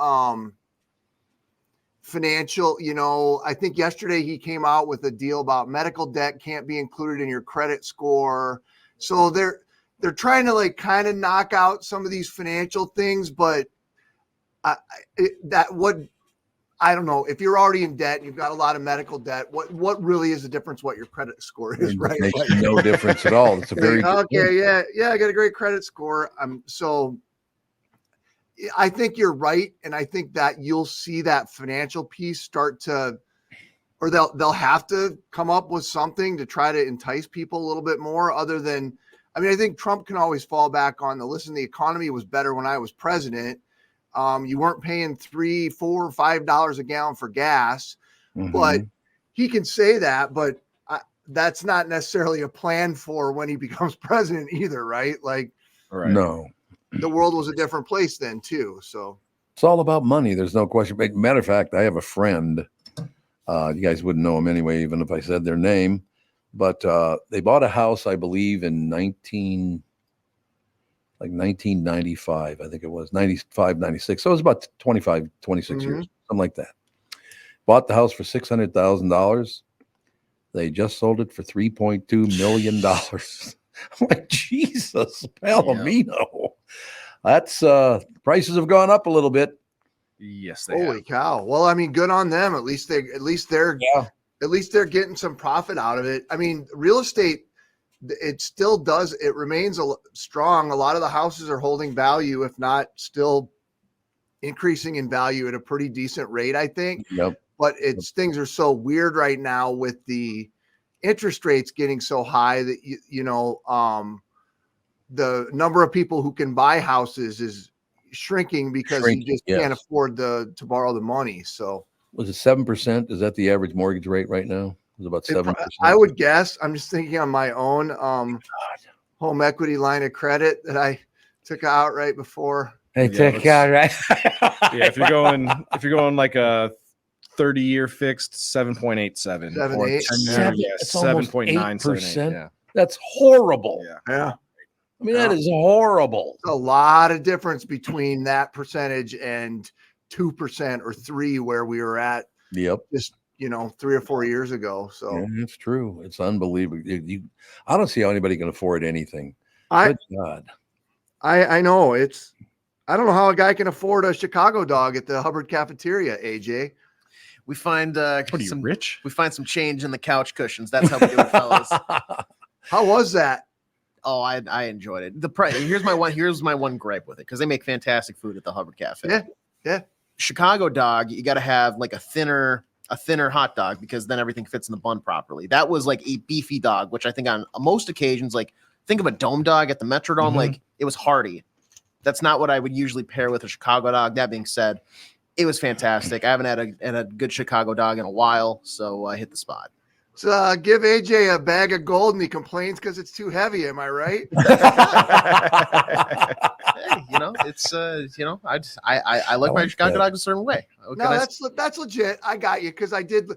Financial, I think yesterday he came out with a deal about medical debt can't be included in your credit score. So they're trying to kind of knock out some of these financial things, but I don't know, if you're already in debt and you've got a lot of medical debt, what really is the difference what your credit score is, right? It makes no difference at all. It's a very okay, yeah, I got a great credit score. So I think you're right, and I think that you'll see that financial piece start to, or they'll have to come up with something to try to entice people a little bit more. Other than, I think Trump can always fall back on the economy was better when I was president. You weren't paying $3, $4, $5 a gallon for gas, but he can say that, but that's not necessarily a plan for when he becomes president either, right? No. The world was a different place then too. So it's all about money. There's no question. Matter of fact, I have a friend. You guys wouldn't know him anyway, even if I said their name. But they bought a house, I believe, in 1995. I think it was 95, 96. So it was about 25, 26 years, something like that. Bought the house for $600,000. They just sold it for $3.2 million. I'm like, Jesus, Palomino. That's prices have gone up a little bit. Yes, holy cow. Well, good on them. At least they're getting some profit out of it. Real estate, it remains strong. A lot of the houses are holding value, if not still increasing in value at a pretty decent rate, I think. Yep. But things are so weird right now with the interest rates getting so high that the number of people who can buy houses is shrinking because you just can't afford to borrow the money. So was it 7%? Is that the average mortgage rate right now? It was about 7%. I would guess. I'm just thinking on my own home equity line of credit that I took out right before. If you're going like a 30-year fixed, 7.87. 7.9%. Yeah. That's horrible. Yeah. That is horrible. A lot of difference between that percentage and 2% or 3% where we were at. Yep. Just 3 or 4 years ago. So yeah, it's true. It's unbelievable. I don't see how anybody can afford anything. Good God. I know I don't know how a guy can afford a Chicago dog at the Hubbard cafeteria, AJ. We find some rich. We find some change in the couch cushions. That's how we do it, fellas. How was that? Oh, I enjoyed it. The price. Here's my one gripe with it because they make fantastic food at the Hubbard Cafe. Yeah. Chicago dog, you got to have like a thinner hot dog because then everything fits in the bun properly. That was like a beefy dog, which I think on most occasions, like think of a dome dog at the Metrodome, like it was hearty. That's not what I would usually pair with a Chicago dog. That being said, It was fantastic. I haven't had a good Chicago dog in a while, so I hit the spot. So give AJ a bag of gold and he complains because it's too heavy. Am I right? Hey, it's I like my Chicago dog a certain way. No, that's legit. I got you because I did.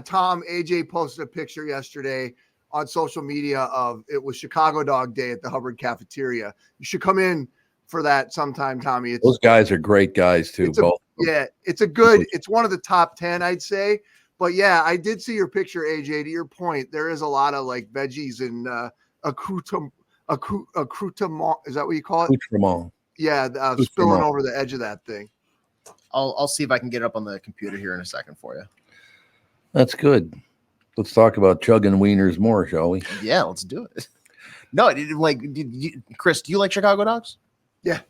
Tom, AJ posted a picture yesterday on social media of it was Chicago Dog Day at the Hubbard cafeteria. You should come in for that sometime, Tommy. Those guys are great guys too. It's one of the top 10, I'd say. But yeah, I did see your picture, AJ. To your point, there is a lot of like veggies and accoutrement. Is that what you call it? Accoutrement. Yeah, spilling over the edge of that thing. I'll see if I can get it up on the computer here in a second for you. That's good. Let's talk about chugging wieners more, shall we? Yeah, let's do it. No, Chris, do you like Chicago dogs? Yeah.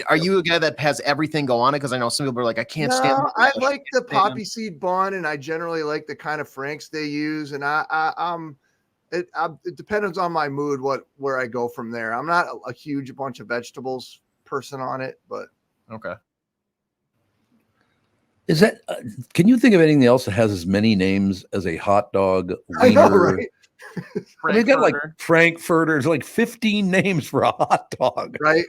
Are you a guy that has everything go on it? Because I know some people are like, I can't stand. I like the poppy seed bun, and I generally like the kind of Franks they use. And it depends on my mood where I go from there. I'm not a huge bunch of vegetables person on it, but okay. Is that? Can you think of anything else that has as many names as a hot dog? Wiener? I know, right? They've got like Frankfurter. There's like 15 names for a hot dog. Right.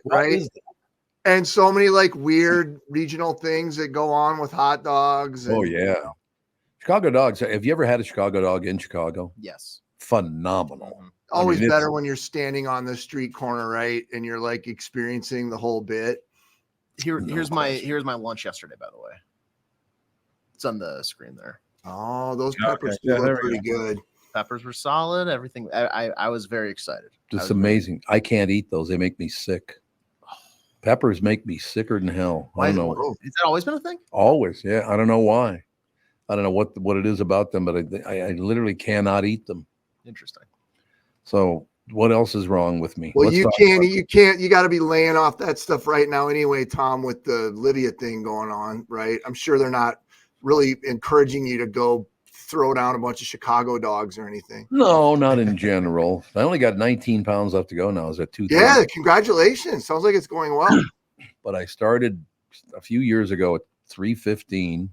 And so many like weird regional things that go on with hot dogs. Oh yeah, Chicago dogs. Have you ever had a Chicago dog in Chicago? Yes. Phenomenal. Always better when you're standing on the street corner, right, and you're like experiencing the whole bit. Here's my lunch yesterday, by the way. It's on the screen there. Oh, those peppers look pretty good. Peppers were solid. Everything. I was very excited. It's amazing. I can't eat those. They make me sick. Peppers make me sicker than hell. I don't know. Has that always been a thing? Always, yeah. I don't know why. I don't know what it is about them, but I literally cannot eat them. Interesting. So what else is wrong with me? Well, you got to be laying off that stuff right now anyway, Tom, with the Libya thing going on, right? I'm sure they're not really encouraging you to go throw down a bunch of Chicago dogs or anything. No, not in general. I only got 19 pounds left to go now. Is that 2? Yeah, congratulations. Sounds like it's going well. But I started a few years ago at 315.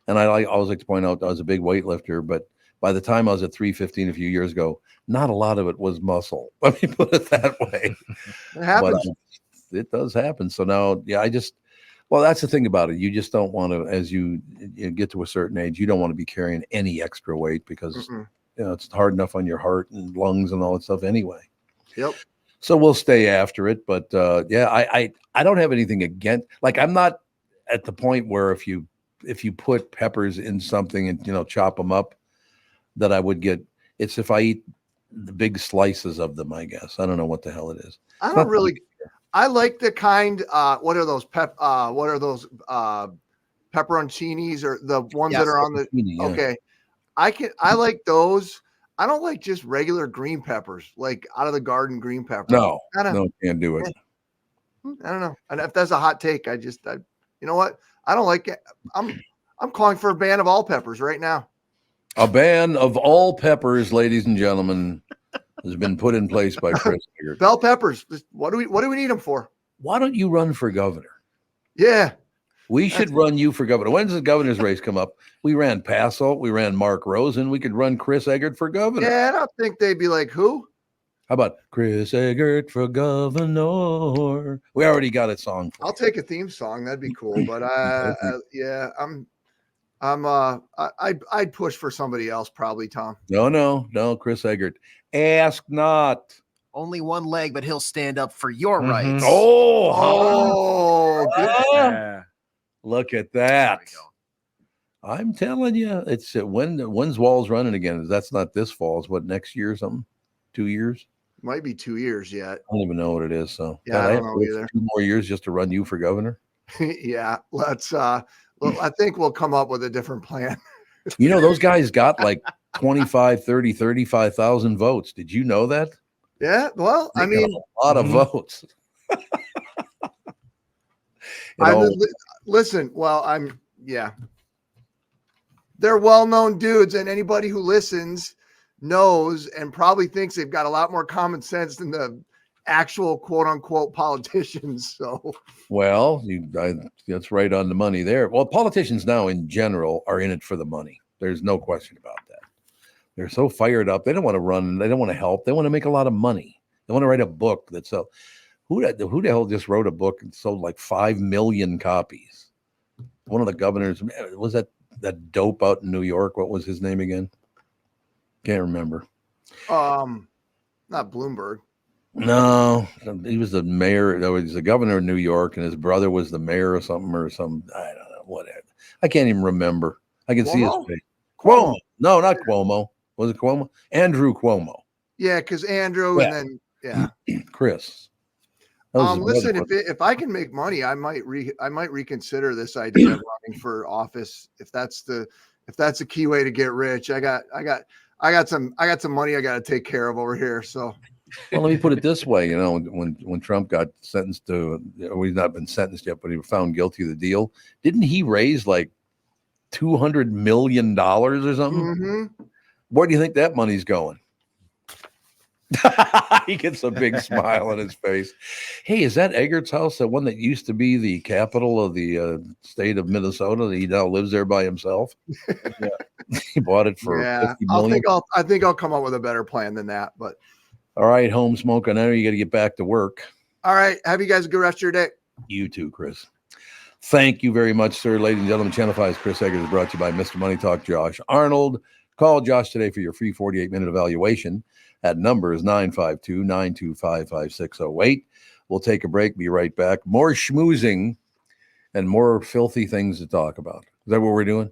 And I always like to point out I was a big weightlifter, but by the time I was at 315 a few years ago, not a lot of it was muscle. Let me put it that way. It happens. But it does happen. So now, yeah, well, that's the thing about it. You just don't want to, as you get to a certain age, you don't want to be carrying any extra weight because it's hard enough on your heart and lungs and all that stuff anyway. Yep. So we'll stay after it. But I don't have anything against, like, I'm not at the point where if you put peppers in something and, chop them up, that I would get. It's if I eat the big slices of them, I guess. I don't know what the hell it is. I like the kind. What are those pepperoncinis or the ones that are on the? Yeah. Okay, I like those. I don't like just regular green peppers, like out of the garden green peppers. No, can't do it. I don't know. And if that's a hot take, you know what? I don't like it. I'm calling for a ban of all peppers right now. A ban of all peppers, ladies and gentlemen, has been put in place by Chris Egert. Bell peppers. What do we need them for? Why don't you run for governor? Yeah. We should run you for governor. When does the governor's race come up? We ran Passolt. We ran Mark Rosen. We could run Chris Egert for governor. Yeah, I don't think they'd be like, who? How about Chris Egert for governor? We already got a song. I'll take a theme song. That'd be cool. But I'd push for somebody else probably, Tom. No, Chris Egert. Ask not. Only one leg, but he'll stand up for your rights. Oh, yeah. Look at that. I'm telling you, it's when's Walls running again? That's not this fall. It's what, next year or something? 2 years? Might be 2 years yet. I don't even know what it is. So yeah, I don't know either. 2 more years just to run you for governor. Yeah, let's. I think we'll come up with a different plan. Those guys got like 25, 30, 35,000 votes. Did you know that? Yeah. Well, a lot of votes. Listen. Well, they're well-known dudes, and anybody who listens knows and probably thinks they've got a lot more common sense than the actual quote unquote politicians. So, well, that's right on the money there. Well, politicians now in general are in it for the money. There's no question about that. They're so fired up. They don't want to run. They don't want to help. They want to make a lot of money. They want to write a book that sells. Who the hell just wrote a book and sold like 5 million copies? One of the governors, was that dope out in New York? What was his name again? Can't remember. not Bloomberg. No, he was the mayor. No, he was the governor of New York, and his brother was the mayor or something. I don't know. Whatever. I can't even remember. I can see his face. Cuomo. No, not Cuomo. Was it Cuomo? Andrew Cuomo. Yeah, because Andrew and then Chris. Listen, if I can make money, I might reconsider this idea of running for office. If that's the key way to get rich. I got some money I got to take care of over here. So, well, let me put it this way. When Trump got sentenced to, he's not been sentenced yet, but he was found guilty of the deal. Didn't he raise like $200 million or something? Mm-hmm. Where do you think that money's going? He gets a big smile on his face. Hey, is that Egert's house, the one that used to be the capital of the state of Minnesota? He now lives there by himself. Yeah. He bought it for $50 million. I think I'll come up with a better plan than that. But all right, home smoke. I know you got to get back to work. All right, have you guys a good rest of your day. You too, Chris. Thank you very much, sir. Ladies and gentlemen, Channel 5's Chris Egert is brought to you by Mr. Money Talk, Josh Arnold. Call Josh today for your free 48-minute evaluation. That number is 952-925-5608. We'll take a break, be right back. More schmoozing and more filthy things to talk about. Is that what we're doing?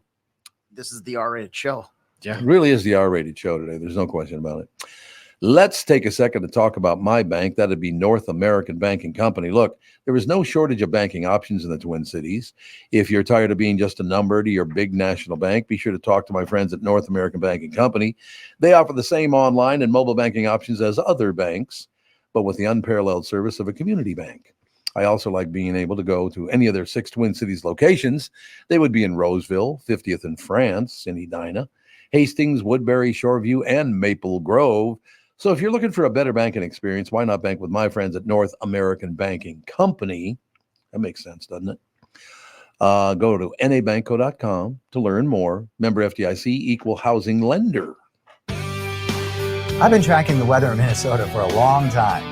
This is the R-rated show. Yeah. It really is the R-rated show today. There's no question about it. Let's take a second to talk about my bank. That'd be North American Banking Company. Look, there is no shortage of banking options in the Twin Cities. If you're tired of being just a number to your big national bank, be sure to talk to my friends at North American Banking Company. They offer the same online and mobile banking options as other banks, but with the unparalleled service of a community bank. I also like being able to go to any of their 6 Twin Cities locations. They would be in Roseville, 50th in France, in Edina, Hastings, Woodbury, Shoreview, and Maple Grove. So if you're looking for a better banking experience, why not bank with my friends at North American Banking Company? That makes sense, doesn't it? Go to nabanco.com to learn more. Member FDIC, equal housing lender. I've been tracking the weather in Minnesota for a long time.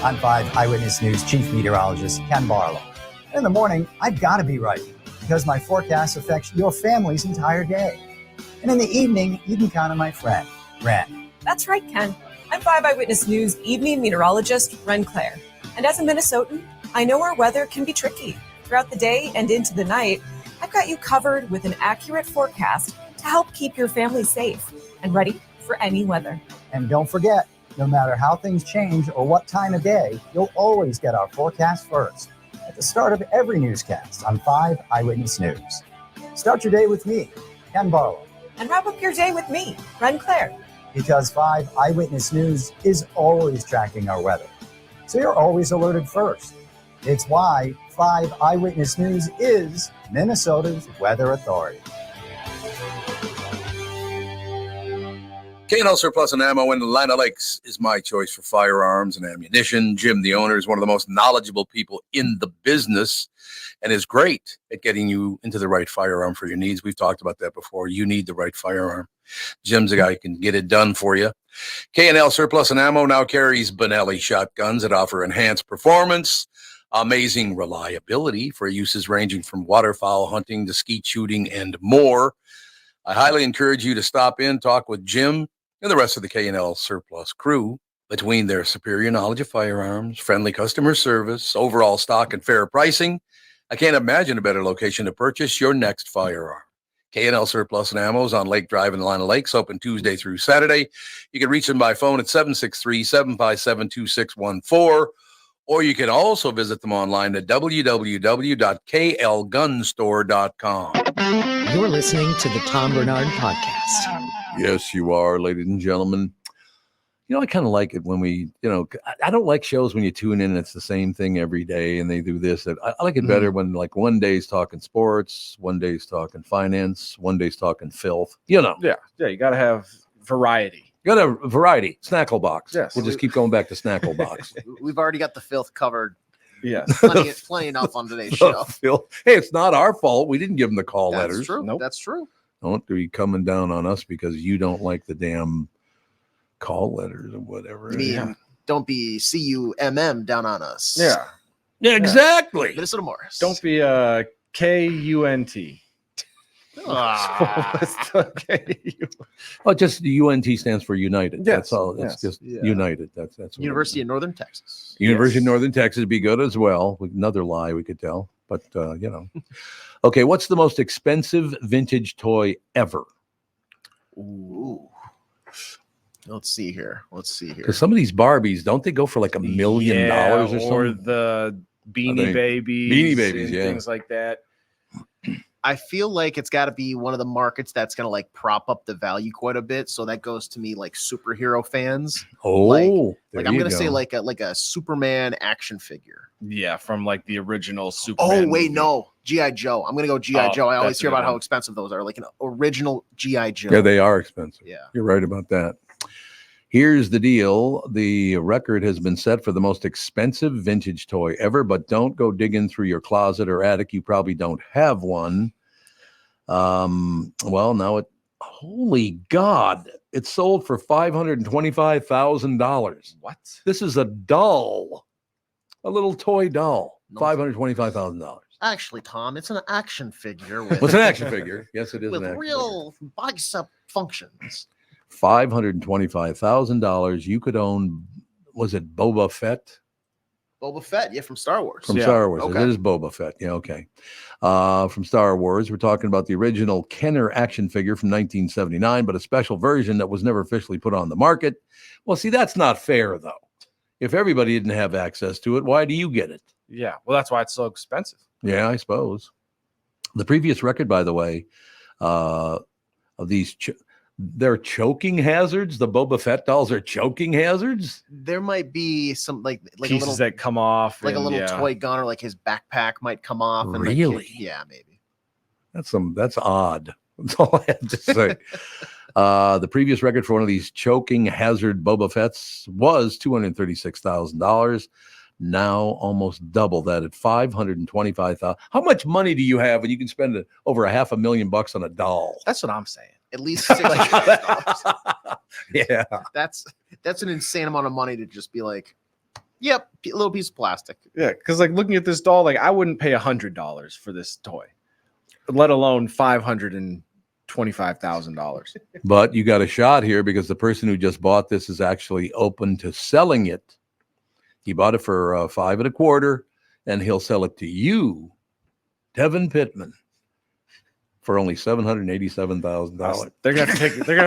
I'm 5 Eyewitness News Chief Meteorologist Ken Barlow. In the morning, I've got to be right because my forecast affects your family's entire day. And in the evening, you can count on my friend, Ren. That's right, Ken. I'm 5 Eyewitness News evening meteorologist Ren Claire. And as a Minnesotan, I know our weather can be tricky. Throughout the day and into the night, I've got you covered with an accurate forecast to help keep your family safe and ready for any weather. And don't forget, no matter how things change or what time of day, you'll always get our forecast first at the start of every newscast on 5 Eyewitness News. Start your day with me, Ken Barlow. And wrap up your day with me, Ren Claire. Because 5 Eyewitness News is always tracking our weather. So you're always alerted first. It's why 5 Eyewitness News is Minnesota's weather authority. K&L Surplus and Ammo in Lino Lakes is my choice for firearms and ammunition. Jim, the owner, is one of the most knowledgeable people in the business and is great at getting you into the right firearm for your needs. We've talked about that before. You need the right firearm. Jim's the guy who can get it done for you. K&L Surplus and Ammo now carries Benelli shotguns that offer enhanced performance, amazing reliability for uses ranging from waterfowl hunting to skeet shooting and more. I highly encourage you to stop in, talk with Jim and the rest of the K&L Surplus crew. Between their superior knowledge of firearms, friendly customer service, overall stock, and fair pricing, I can't imagine a better location to purchase your next firearm. K&L Surplus and Ammo is on Lake Drive in Lino Lakes, open Tuesday through Saturday. You can reach them by phone at 763-757-2614, or you can also visit them online at www.klgunstore.com. You're listening to the Tom Barnard Podcast. Yes, you are, ladies and gentlemen. You know, I kind of like it when we, I don't like shows when you tune in and it's the same thing every day and they do this. I like it better when like one day's talking sports, one day's talking finance, one day's talking filth, Yeah, you got to have variety. Got a variety. Snackle box. Yes. We'll just keep going back to Snackle box. We've already got the filth covered. Yes. Plenty enough on today's show. Hey, it's not our fault. We didn't give them the call That's letters. true. Nope. That's true. Don't be coming down on us because you don't like the damn call letters or whatever. You mean, don't be CUMM down on us. Yeah. Yeah, exactly. Minnesota Morris. Don't be KUNT. Oh, just the UNT stands for United. Yes, That's all. It's yes. just Yeah. United. That's what University of Northern Texas. University Yes. of Northern Texas would be good as well. Another lie we could tell, but Okay, what's the most expensive vintage toy ever? Ooh. Let's see here. Because some of these Barbies, don't they go for like $1 million or something? Or the Beanie Babies. Beanie Babies, and yeah. things like that. I feel like it's got to be one of the markets that's going to like prop up the value quite a bit. So that goes to me like superhero fans. Oh, like I'm going to say like a Superman action figure. Yeah, from like the original Superman. Oh, wait, movie. no. G.I. Joe. I'm going to go G.I. Oh, Joe. I always that's hear a good about how one. expensive those are. Like an original G.I. Joe. Yeah, they are expensive. Yeah. You're right about that. Here's the deal. The record has been set for the most expensive vintage toy ever, but don't go digging through your closet or attic. You probably don't have one. Well, now holy God, it sold for $525,000. What? This is a doll, a little toy doll, $525,000. Actually, Tom, it's an action figure with, What's an action figure? Yes, it is with an action real bicep functions. $525,000. You could own, was it Boba Fett? Boba Fett, yeah, from Star Wars. From Star Wars. It is Boba Fett. Yeah, okay. From Star Wars, we're talking about the original Kenner action figure from 1979, but a special version that was never officially put on the market. Well, see, that's not fair, though. If everybody didn't have access to it, why do you get it? Yeah, well, that's why it's so expensive. Yeah, I suppose. The previous record, by the way, of these, they're choking hazards. The Boba Fett dolls are choking hazards. There might be some like Pieces a little that come off. like a and, little yeah. toy gun, or like his backpack might come off. And Really? Yeah, maybe. That's odd. That's all I have to say. The previous record for one of these choking hazard Boba Fett's was $236,000. Now almost double that at $525,000. How much money do you have when you can spend over $500,000 on a doll? That's what I'm saying. At least $600. Yeah. That's an insane amount of money to just be like, yep, a little piece of plastic. Yeah, because like looking at this doll, like I wouldn't pay $100 for this toy, let alone $525,000. But you got a shot here because the person who just bought this is actually open to selling it. He bought it for $5.25, and he'll sell it to you, Devin Pittman, for only $787,000. They're gonna have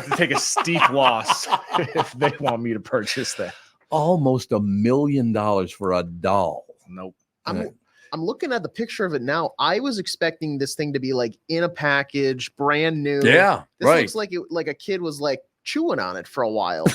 to take a steep loss if they want me to purchase that. Almost $1 million for a doll. Nope. I'm looking at the picture of it now. I was expecting this thing to be like in a package, brand new. Yeah, this right. looks like a kid was like chewing on it for a while.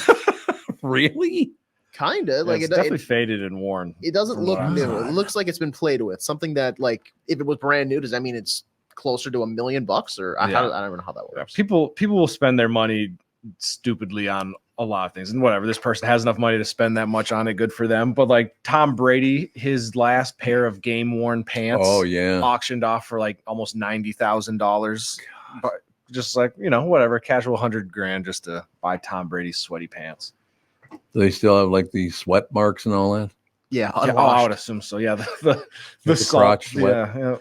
Really? Kind of Like it's definitely faded and worn. It doesn't look new. It looks like it's been played with. Something that, like, if it was brand new, does that mean it's closer to $1 million? Or I don't know how that works. People will spend their money stupidly on a lot of things, and whatever. This person has enough money to spend that much on it. Good for them. But like Tom Brady, his last pair of game worn pants, auctioned off for like almost $90,000. But just like, whatever, casual $100,000 just to buy Tom Brady's sweaty pants. Do they still have like the sweat marks and all that? Yeah, I would assume so. Yeah, the salt, crotch sweat. yeah,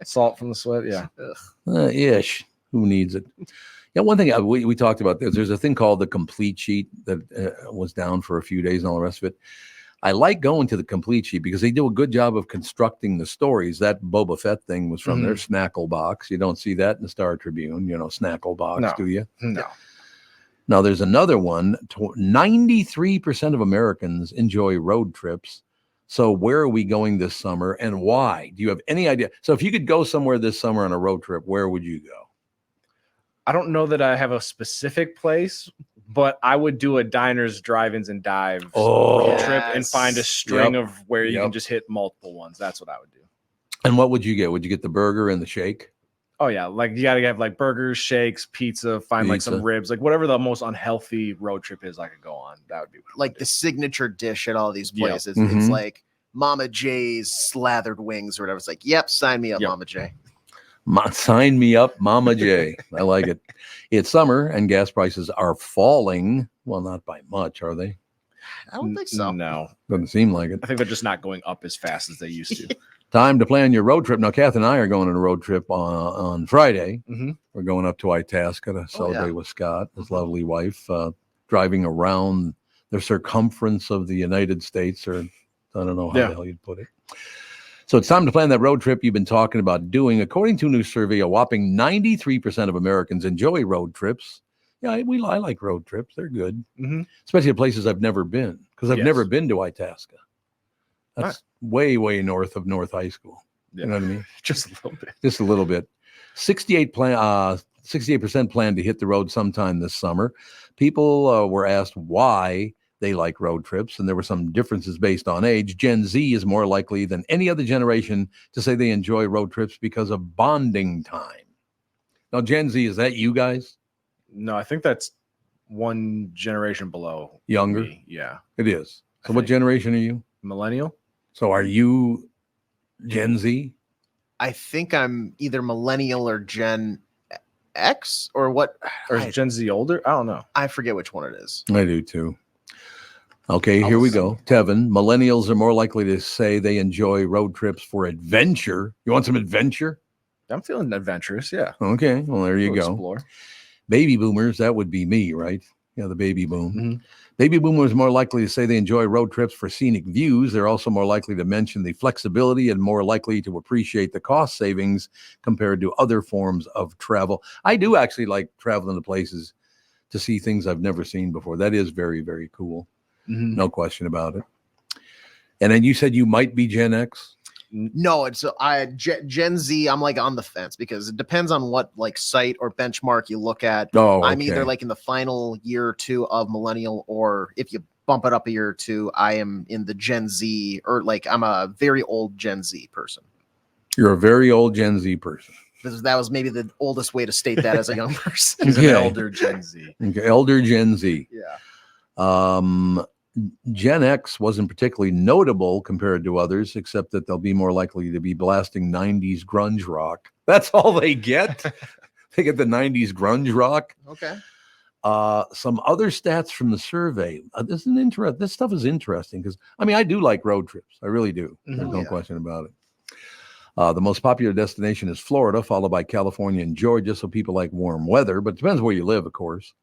salt from the sweat. Yeah, Ish. Who needs it? Yeah, one thing we talked about this. There's a thing called the complete sheet that was down for a few days and all the rest of it. I like going to the complete sheet because they do a good job of constructing the stories. That Boba Fett thing was from their Snackle box. You don't see that in the Star Tribune, Snackle box, do you? No. Now, there's another one. 93% of Americans enjoy road trips. So where are we going this summer and why? Do you have any idea? So if you could go somewhere this summer on a road trip, where would you go? I don't know that I have a specific place, but I would do a diners, drive-ins, and dives road trip and find a string of where you can just hit multiple ones. That's what I would do. And what would you get? Would you get the burger and the shake? Oh yeah, like you gotta have like burgers, shakes, pizza, find like some ribs, like whatever the most unhealthy road trip is I could go on. That would be like the signature dish at all these places. It's like Mama J's slathered wings or whatever. It's like, yep, sign me up, Mama J. Sign me up, Mama J. I like it. It's summer and gas prices are falling. Well, not by much, are they? I don't think so. No. Doesn't seem like it. I think they're just not going up as fast as they used to. Time to plan your road trip. Now, Kath and I are going on a road trip on Friday. Mm-hmm. We're going up to Itasca to celebrate with Scott, his lovely wife, driving around the circumference of the United States, or I don't know how the hell you'd put it. So it's time to plan that road trip you've been talking about doing. According to a new survey, a whopping 93% of Americans enjoy road trips. Yeah, I like road trips. They're good, especially to places I've never been, because I've never been to Itasca. That's way north of North High School. Yeah. You know what I mean? Just a little bit. Just a little bit. 68% plan to hit the road sometime this summer. People were asked why they like road trips, and there were some differences based on age. Gen Z is more likely than any other generation to say they enjoy road trips because of bonding time. Now, Gen Z, is that you guys? No, I think that's one generation below. Younger? Me. Yeah. It is. So what generation are you? Millennial. So are you Gen Z? I think I'm either millennial or Gen X, or what? Or is Gen Z older? I don't know. I forget which one it is. I do too. Okay, here we go. Tevin, millennials are more likely to say they enjoy road trips for adventure. You want some adventure? I'm feeling adventurous, yeah. Okay, well, there you go. Explore. Baby boomers, that would be me, right? Yeah, the baby boom. Baby boomers more likely to say they enjoy road trips for scenic views. They're also more likely to mention the flexibility and more likely to appreciate the cost savings compared to other forms of travel. I do actually like traveling to places to see things I've never seen before. That is very, very cool. No question about it. And then you said you might be Gen X? No, it's Gen Z. I'm like on the fence because it depends on what like site or benchmark you look at. I'm either like in the final year or two of millennial, or if you bump it up a year or two, I am in the Gen Z, or like I'm a very old Gen Z person. You're a very old Gen Z person. That was maybe the oldest way to state that as a young person. He's an elder Gen Z. Okay, elder Gen Z. Yeah. Gen X wasn't particularly notable compared to others, except that they'll be more likely to be blasting 90s grunge rock. That's all they get. They get the 90s grunge rock. Okay. Some other stats from the survey. This stuff is interesting because, I mean, I do like road trips. I really do. There's no question about it. The most popular destination is Florida, followed by California and Georgia. So people like warm weather, but it depends where you live, of course.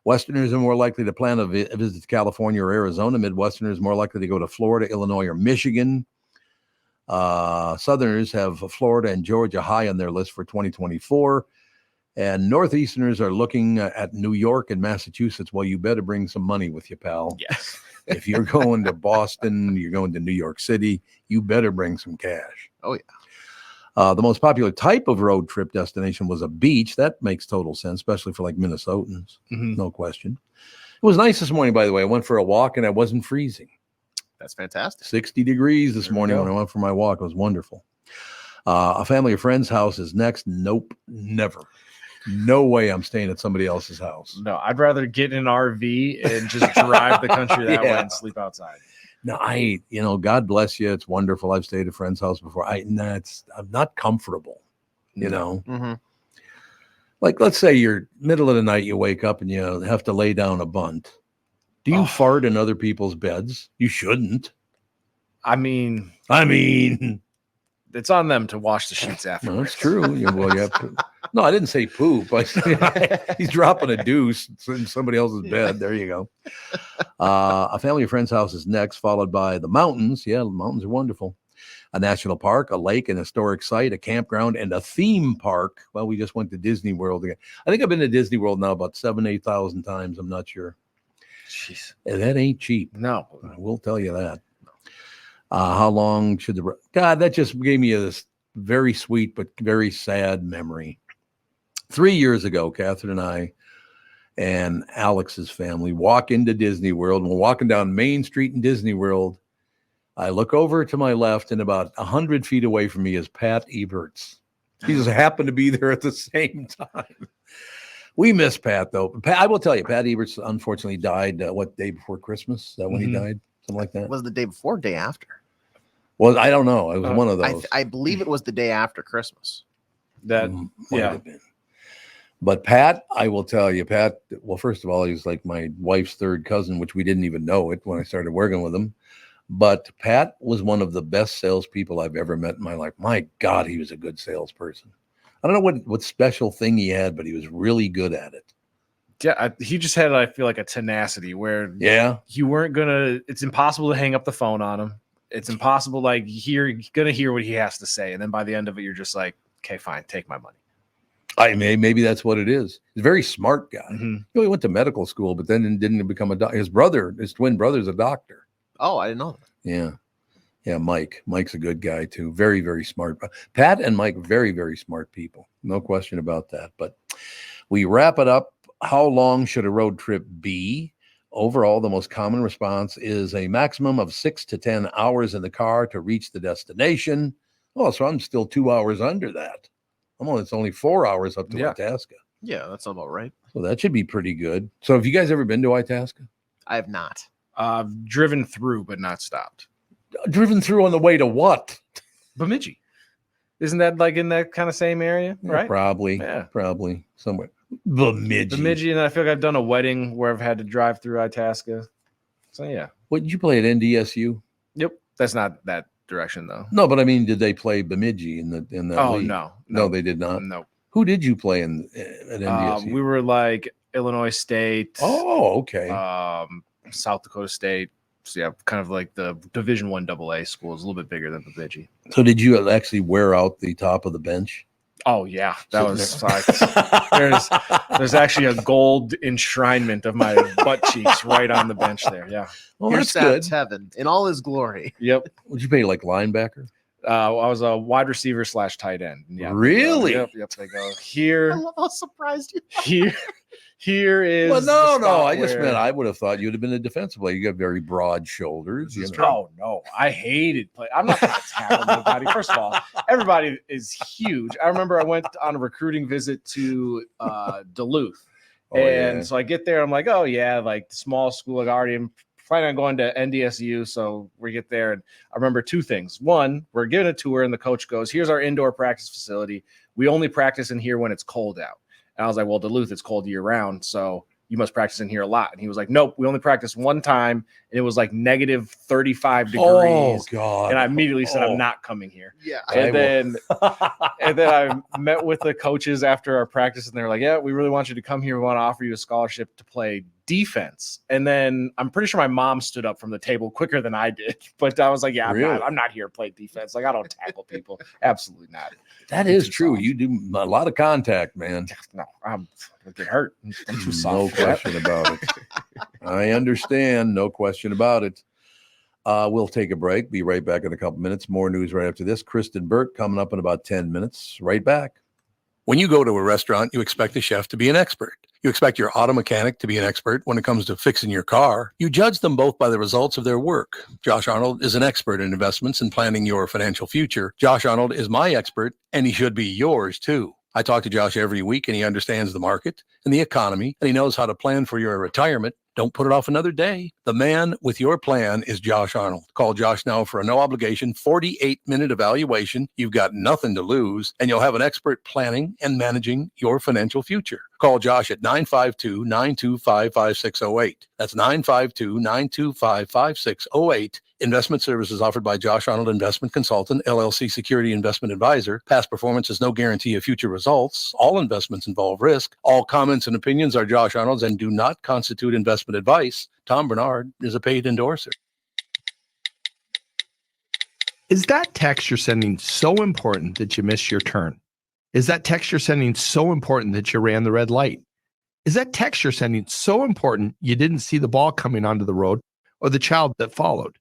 Westerners are more likely to plan a visit to California or Arizona. Midwesterners more likely to go to Florida, Illinois, or Michigan. Southerners have Florida and Georgia high on their list for 2024. And Northeasterners are looking at New York and Massachusetts. Well, you better bring some money with you, pal. Yes. If you're going to Boston, you're going to New York City, you better bring some cash. Oh, yeah. The most popular type of road trip destination was a beach. That makes total sense, especially for like Minnesotans. No question. It was nice this morning, by the way. I went for a walk and I wasn't freezing. That's fantastic. 60 degrees this morning when I went for my walk. It was wonderful. A family of friends' house is next. Nope, never. No way I'm staying at somebody else's house. No, I'd rather get in an RV and just drive the country that way and sleep outside. No, God bless you. It's wonderful. I've stayed at a friend's house before. I'm not comfortable, Like, let's say you're middle of the night, you wake up and you have to lay down a bunt. Do you fart in other people's beds? You shouldn't. I mean, it's on them to wash the sheets after. No, it's true. You have to. No, I didn't say poop. He's dropping a deuce in somebody else's bed. There you go. A family of friends' house is next, followed by the mountains. Yeah, the mountains are wonderful. A national park, a lake, an historic site, a campground, and a theme park. Well, we just went to Disney World again. I think I've been to Disney World now about 8,000 times. I'm not sure. Jeez. That ain't cheap. No. I will tell you that. How long should God, that just gave me this very sweet but very sad memory. 3 years ago, Catherine and I and Alex's family walk into Disney World, and we're walking down Main Street in Disney World. I look over to my left, and about 100 feet away from me is Pat Eberts. He just happened to be there at the same time. We miss Pat, though. Pat, I will tell you, Pat Ebert unfortunately died, day before Christmas? Is that when he died? Something like that? Was it the day before, day after? Well, I don't know. It was one of those. I believe it was the day after Christmas. That, might have been. But Pat, I will tell you, Pat, well, first of all, he's like my wife's third cousin, which we didn't even know it when I started working with him. But Pat was one of the best salespeople I've ever met in my life. My God, he was a good salesperson. I don't know what special thing he had, but he was really good at it. Yeah, he just had, I feel like, a tenacity where you weren't gonna. It's impossible to hang up the phone on him. It's impossible, you're gonna hear what he has to say, and then by the end of it, you're just like, okay, fine, take my money. Maybe that's what it is. He's a very smart guy. Mm-hmm. He went to medical school, but then didn't become a doctor. His twin brother's a doctor. Oh, I didn't know that. Yeah, Mike. Mike's a good guy too. Very, very smart. Pat and Mike, very, very smart people. No question about that. But we wrap it up. How long should a road trip be? Overall, the most common response is a maximum of 6 to 10 hours in the car to reach the destination. Oh, so I'm still 2 hours under that. It's only 4 hours up to Itasca. Yeah, that's about right. So that should be pretty good. So have you guys ever been to Itasca? I have not. Driven through, but not stopped. Driven through on the way to what? Bemidji. Isn't that in that kind of same area, right? Probably somewhere. Bemidji. And I feel like I've done a wedding where I've had to drive through Itasca. So yeah. What did you play at NDSU? Yep. That's not that direction though. No, but I mean, did they play Bemidji in that Oh, league? No, they did not. No. Who did you play at NDSU? We were Illinois State. Oh, okay. South Dakota State. So yeah, kind of like the Division I AA school is a little bit bigger than Bemidji. So did you actually wear out the top of the bench? Oh yeah, that was like there's actually a gold enshrinement of my butt cheeks right on the bench there. Yeah, well, that's good. Heaven in all his glory. Yep. Would you play linebacker? I was a wide receiver / tight end. Yeah. Really? Yep. They go here. I love how surprised you. Here is. Well, no. I just meant I would have thought you'd have been a defensive player. You got very broad shoulders. Oh no, I hated play. I'm not going to tackle anybody. First of all, everybody is huge. I remember I went on a recruiting visit to Duluth, so I get there. I'm like, oh yeah, small school. I'm planning on going to NDSU. So we get there, and I remember two things. One, we're given a tour, and the coach goes, "Here's our indoor practice facility. We only practice in here when it's cold out." And I was like, well, Duluth, it's cold year round, so you must practice in here a lot. And he was like, nope, we only practice one time, and it was negative 35 degrees. Oh, God. And I immediately said, I'm not coming here. Yeah. And then I met with the coaches after our practice, and they're like, yeah, we really want you to come here. We want to offer you a scholarship to play defense. And then I'm pretty sure my mom stood up from the table quicker than I did. But I was like, yeah, I'm not here to play defense. I don't tackle people. Absolutely not. That is true. You do a lot of contact, man. No, I get hurt. I'm too soft. No question about it. I understand. No question about it. We'll take a break. Be right back in a couple minutes. More news right after this. Kristyn Burtt coming up in about 10 minutes. Right back. When you go to a restaurant, you expect the chef to be an expert. You expect your auto mechanic to be an expert when it comes to fixing your car. You judge them both by the results of their work. Josh Arnold is an expert in investments and planning your financial future. Josh Arnold is my expert, and he should be yours too. I talk to Josh every week, and he understands the market and the economy, and he knows how to plan for your retirement. Don't put it off another day. The man with your plan is Josh Arnold. Call Josh now for a no-obligation 48-minute evaluation. You've got nothing to lose, and you'll have an expert planning and managing your financial future. Call Josh at 952-925-5608. That's 952-925-5608. Investment services offered by Josh Arnold Investment Consultant, LLC Security Investment Advisor. Past performance is no guarantee of future results. All investments involve risk. All comments and opinions are Josh Arnold's and do not constitute investment advice. Tom Barnard is a paid endorser. Is that text you're sending so important that you missed your turn? Is that text you're sending so important that you ran the red light? Is that text you're sending so important you didn't see the ball coming onto the road or the child that followed?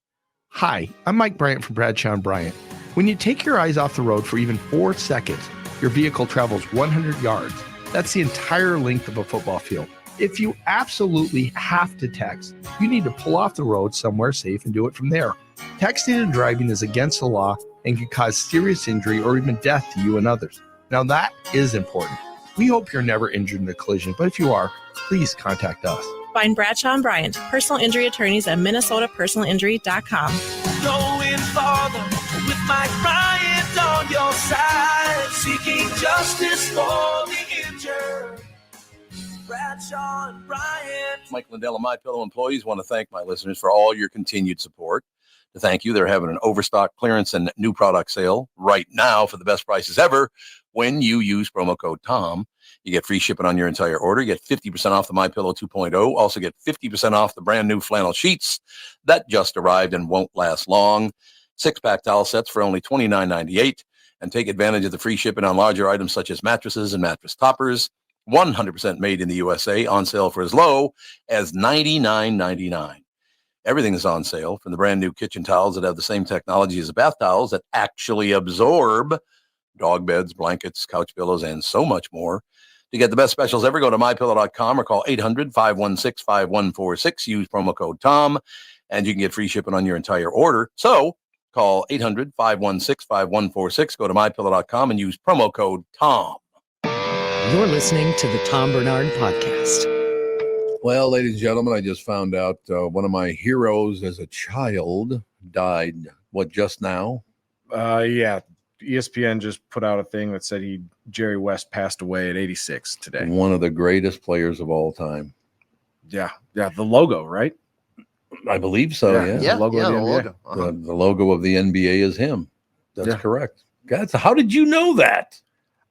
Hi, I'm Mike Bryant from Bradshaw & Bryant. When you take your eyes off the road for even 4 seconds, your vehicle travels 100 yards. That's the entire length of a football field. If you absolutely have to text, you need to pull off the road somewhere safe and do it from there. Texting and driving is against the law and can cause serious injury or even death to you and others. Now that is important. We hope you're never injured in a collision, but if you are, please contact us. Find Bradshaw and Bryant, personal injury attorneys at minnesotapersonalinjury.com. Going farther with Mike Bryant on your side, seeking justice for the injured. Bradshaw and Bryant. Mike Lindell and MyPillow employees want to thank my listeners for all your continued support. To thank you, they're having an overstock clearance and new product sale right now for the best prices ever. When you use promo code TOM, you get free shipping on your entire order. You get 50% off the MyPillow 2.0. Also get 50% off the brand new flannel sheets that just arrived and won't last long. 6-pack towel sets for only $29.98. And take advantage of the free shipping on larger items such as mattresses and mattress toppers. 100% made in the USA, on sale for as low as $99.99. Everything is on sale, from the brand new kitchen towels that have the same technology as the bath towels that actually absorb dog beds, blankets, couch pillows, and so much more. To get the best specials ever, go to mypillow.com or call 800-516-5146. Use promo code TOM, and you can get free shipping on your entire order. So call 800-516-5146. Go to mypillow.com and use promo code TOM. You're listening to the Tom Barnard Podcast. Well, ladies and gentlemen, I just found out one of my heroes as a child died, just now? Yeah. ESPN just put out a thing that said Jerry West passed away at 86 today. One of the greatest players of all time. Yeah. Yeah. The logo, right? I believe so. Yeah. The logo of the NBA. logo. The logo of the NBA is him. That's correct. God, so how did you know that?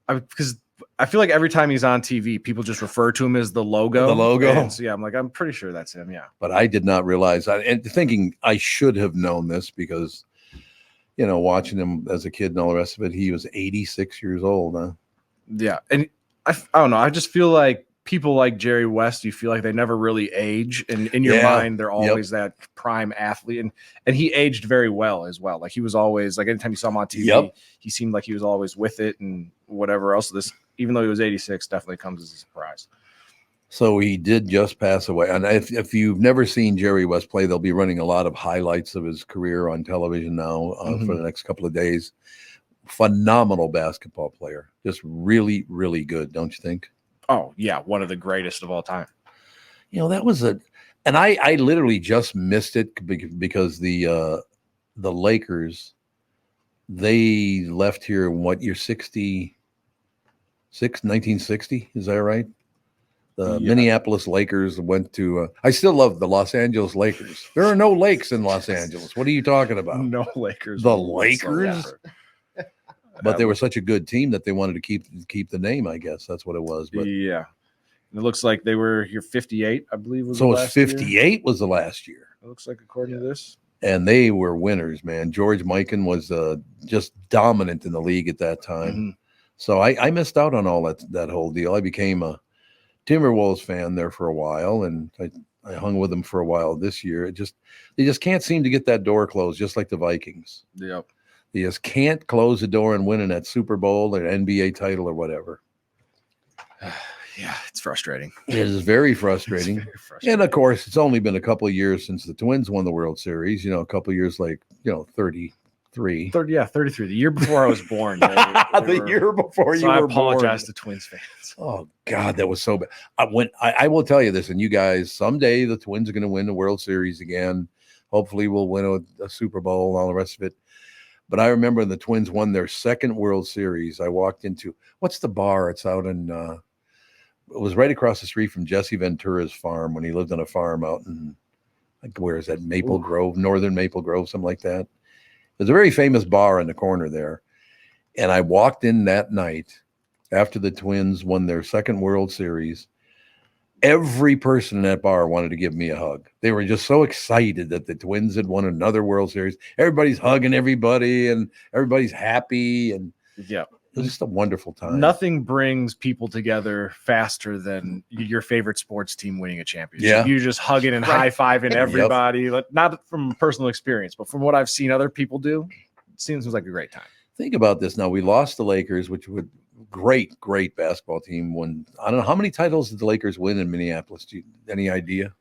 Because I feel like every time he's on TV, people just refer to him as the logo. The logo. And so, I'm pretty sure that's him. Yeah. But I did not realize, and thinking I should have known this because, watching him as a kid and all the rest of it, he was 86 years old. Huh? Yeah. And I don't know. I just feel like people like Jerry West, you feel like they never really age. And in your mind, they're always that prime athlete. And he aged very well as well. Like he was always, like anytime you saw him on TV, he seemed like he was always with it and whatever else. Even though he was 86, definitely comes as a surprise. So he did just pass away. And if you've never seen Jerry West play, they'll be running a lot of highlights of his career on television now for the next couple of days. Phenomenal basketball player. Just really, really good, don't you think? Oh, yeah. One of the greatest of all time. That was and I literally just missed it because the Lakers, they left here in what year? 1960? Is that right? The Minneapolis Lakers went to, I still love the Los Angeles Lakers. There are no lakes in Los Angeles. What are you talking about? No Lakers. The Lakers? But they were such a good team that they wanted to keep the name, I guess. That's what it was. But yeah. It looks like they were here 58, I believe. So it's 58 was the last year. It looks like according to this. And they were winners, man. George Mikan was just dominant in the league at that time. Mm-hmm. So I missed out on all that whole deal. I became a Timberwolves fan there for a while, and I hung with them for a while this year. They just can't seem to get that door closed, just like the Vikings. Yep. They just can't close the door and win in that Super Bowl or NBA title or whatever. Yeah, it's frustrating. It is very frustrating. Very frustrating. And of course, it's only been a couple of years since the Twins won the World Series. A couple of years, 33. 33. The year before I was born. Year before you were born. I apologize to Twins fans. Oh God, that was so bad. I will tell you this, and you guys, someday the Twins are going to win the World Series again. Hopefully, we'll win a Super Bowl and all the rest of it. But I remember the Twins won their second World Series. I walked into what's the bar? It's out in. It was right across the street from Jesse Ventura's farm when he lived on a farm out in, where is that? Maple Grove, Northern Maple Grove, something like that. There's a very famous bar in the corner there. And I walked in that night after the Twins won their second World Series. Every person in that bar wanted to give me a hug. They were just so excited that the Twins had won another World Series. Everybody's hugging everybody and everybody's happy. And yeah, it was just a wonderful time. Nothing brings people together faster than your favorite sports team winning a championship. Yeah. You're just hugging and high-fiving everybody. Not from personal experience, but from what I've seen other people do, it seems like a great time. Think about this now. We lost the Lakers, which would great basketball team. Won. I don't know how many titles did the Lakers win in Minneapolis. Any idea?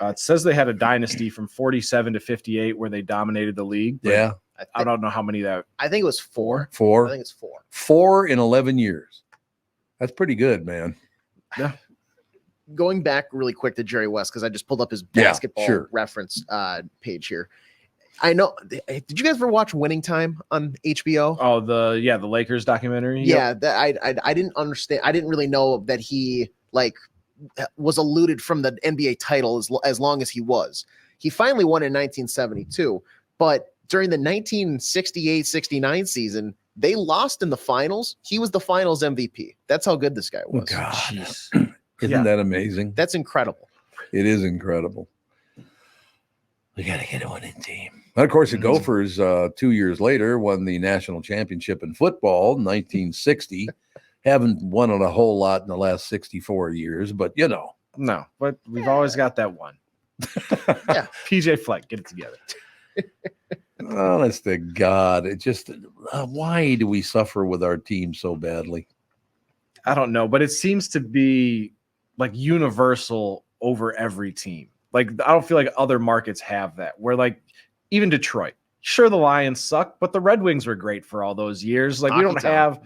It says they had a dynasty from 47 to 58 where they dominated the league. Yeah. I don't know how many that. I think it was 4. 4. I think it's 4. 4 in 11 years. That's pretty good, man. Yeah. Going back really quick to Jerry West, because I just pulled up his basketball reference page here. I know. Did you guys ever watch Winning Time on HBO? Oh, the Lakers documentary. Yeah, I didn't understand. I didn't really know that he was eluded from the NBA title as long as he was. He finally won in 1972, but during the 1968-69 season, they lost in the finals. He was the finals MVP. That's how good this guy was. God. Isn't that amazing? That's incredible. It is incredible. We got to get a winning team. And of course, the Gophers 2 years later won the national championship in football in 1960. Haven't won it a whole lot in the last 64 years, but No, but we've always got that one. Yeah. PJ Fleck, get it together. Honest to God, it just why do we suffer with our team so badly? I don't know, but it seems to be like universal over every team. Like, I don't feel like other markets have that, where like even Detroit, sure, the Lions suck, but the Red Wings were great for all those years. Like, we don't have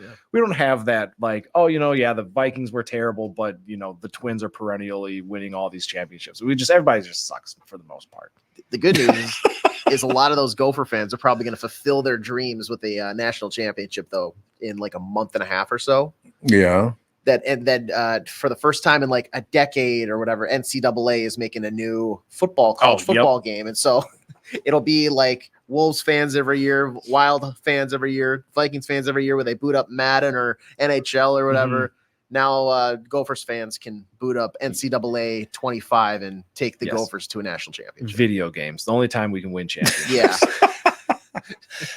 that, like, the Vikings were terrible, but the Twins are perennially winning all these championships. Everybody just sucks for the most part. The good news is a lot of those Gopher fans are probably going to fulfill their dreams with the national championship, though, in like a month and a half or so. Yeah. That for the first time in like a decade or whatever, NCAA is making a new college football game. And so it'll be like Wolves fans every year, Wild fans every year, Vikings fans every year, where they boot up Madden or NHL or whatever. Mm-hmm. Now Gophers fans can boot up NCAA 25 and take the Gophers to a national championship. Video games, the only time we can win championships. Yeah.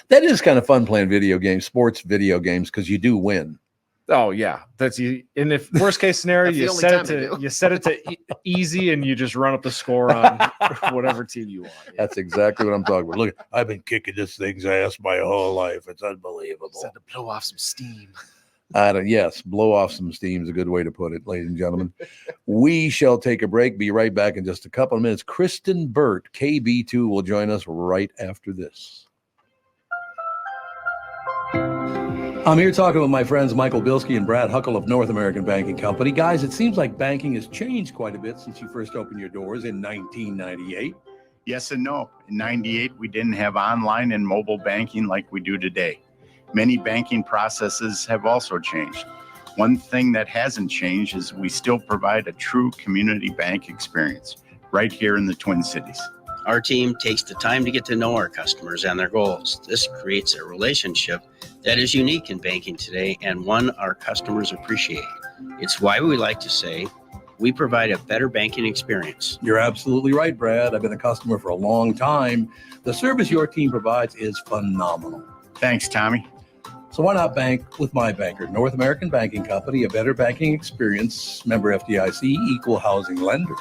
That is kind of fun playing video games, sports video games, because you do win. Oh yeah, that's you. And if worst case scenario, you set it to easy, and you just run up the score on whatever team you want. Yeah. That's exactly what I'm talking about. Look, I've been kicking this thing's ass my whole life. It's unbelievable. Just had to blow off some steam. Blow off some steam is a good way to put it, ladies and gentlemen. We shall take a break. Be right back in just a couple of minutes. Kristyn Burtt, KB2, will join us right after this. I'm here talking with my friends Michael Bilski and Brad Huckle of North American Banking Company. Guys, it seems like banking has changed quite a bit since you first opened your doors in 1998. Yes and no. In 98, we didn't have online and mobile banking like we do today. Many banking processes have also changed. One thing that hasn't changed is we still provide a true community bank experience right here in the Twin Cities. Our team takes the time to get to know our customers and their goals. This creates a relationship that is unique in banking today and one our customers appreciate. It's why we like to say we provide a better banking experience. You're absolutely right, Brad. I've been a customer for a long time. The service your team provides is phenomenal. Thanks, Tommy. So why not bank with my banker, North American Banking Company, a better banking experience, member FDIC, equal housing lender.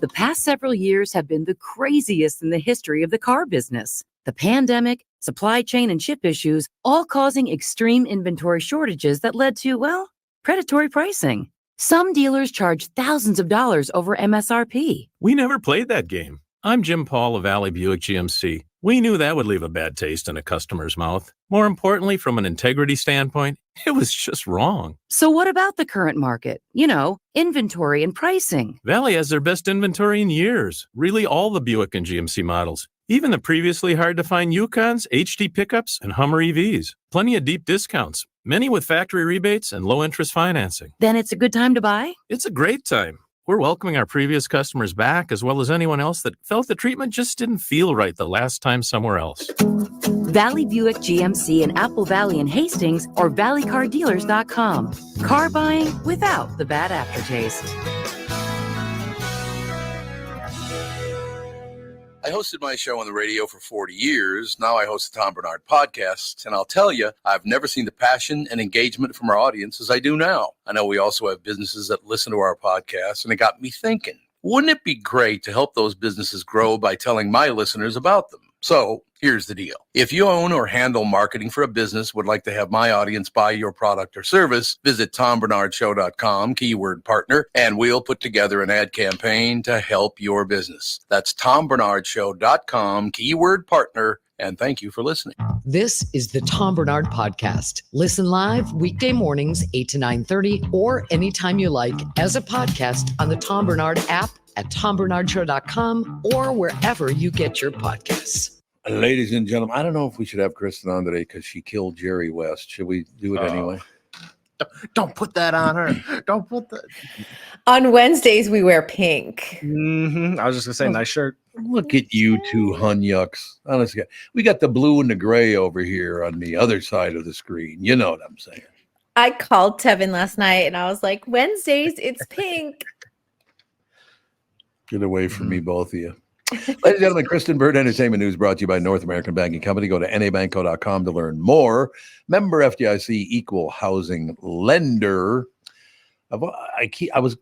The past several years have been the craziest in the history of the car business. The pandemic, supply chain and chip issues, all causing extreme inventory shortages that led to, predatory pricing. Some dealers charge thousands of dollars over MSRP. We never played that game. I'm Jim Paul of Valley Buick GMC. We knew that would leave a bad taste in a customer's mouth. More importantly, from an integrity standpoint, it was just wrong. So what about the current market? Inventory and pricing. Valley has their best inventory in years. Really all the Buick and GMC models. Even the previously hard-to-find Yukons, HD pickups, and Hummer EVs. Plenty of deep discounts. Many with factory rebates and low-interest financing. Then it's a good time to buy? It's a great time. We're welcoming our previous customers back, as well as anyone else that felt the treatment just didn't feel right the last time somewhere else. Valley Buick GMC in Apple Valley and Hastings or valleycardealers.com. Car buying without the bad aftertaste. I hosted my show on the radio for 40 years. Now I host the Tom Barnard podcast, and I'll tell you, I've never seen the passion and engagement from our audience as I do now. I know we also have businesses that listen to our podcast, and it got me thinking, wouldn't it be great to help those businesses grow by telling my listeners about them? So here's the deal. If you own or handle marketing for a business, would like to have my audience buy your product or service, visit TomBarnardShow.com, keyword partner, and we'll put together an ad campaign to help your business. That's TomBarnardShow.com, keyword partner, And thank you for listening. This is the Tom Barnard Podcast. Listen live weekday mornings, 8 to 9:30, or anytime you like as a podcast on the Tom Barnard app at TomBarnardShow.com or wherever you get your podcasts. Ladies and gentlemen, I don't know if we should have Kristyn on today because she killed Jerry West. Should we do it anyway? Don't put that on her. Don't put that. On Wednesdays, we wear pink. I was just going to say, nice shirt. Look at you two hunyucks. Honestly, we got the blue and the gray over here on the other side of the screen. You know what I'm saying? I called Tevin last night and I was like, Wednesdays, it's pink. Get away from me, both of you. Ladies and gentlemen, Kristyn Burtt Entertainment News brought to you by North American Banking Company. Go to nabanco.com to learn more. Member FDIC, equal housing lender. I was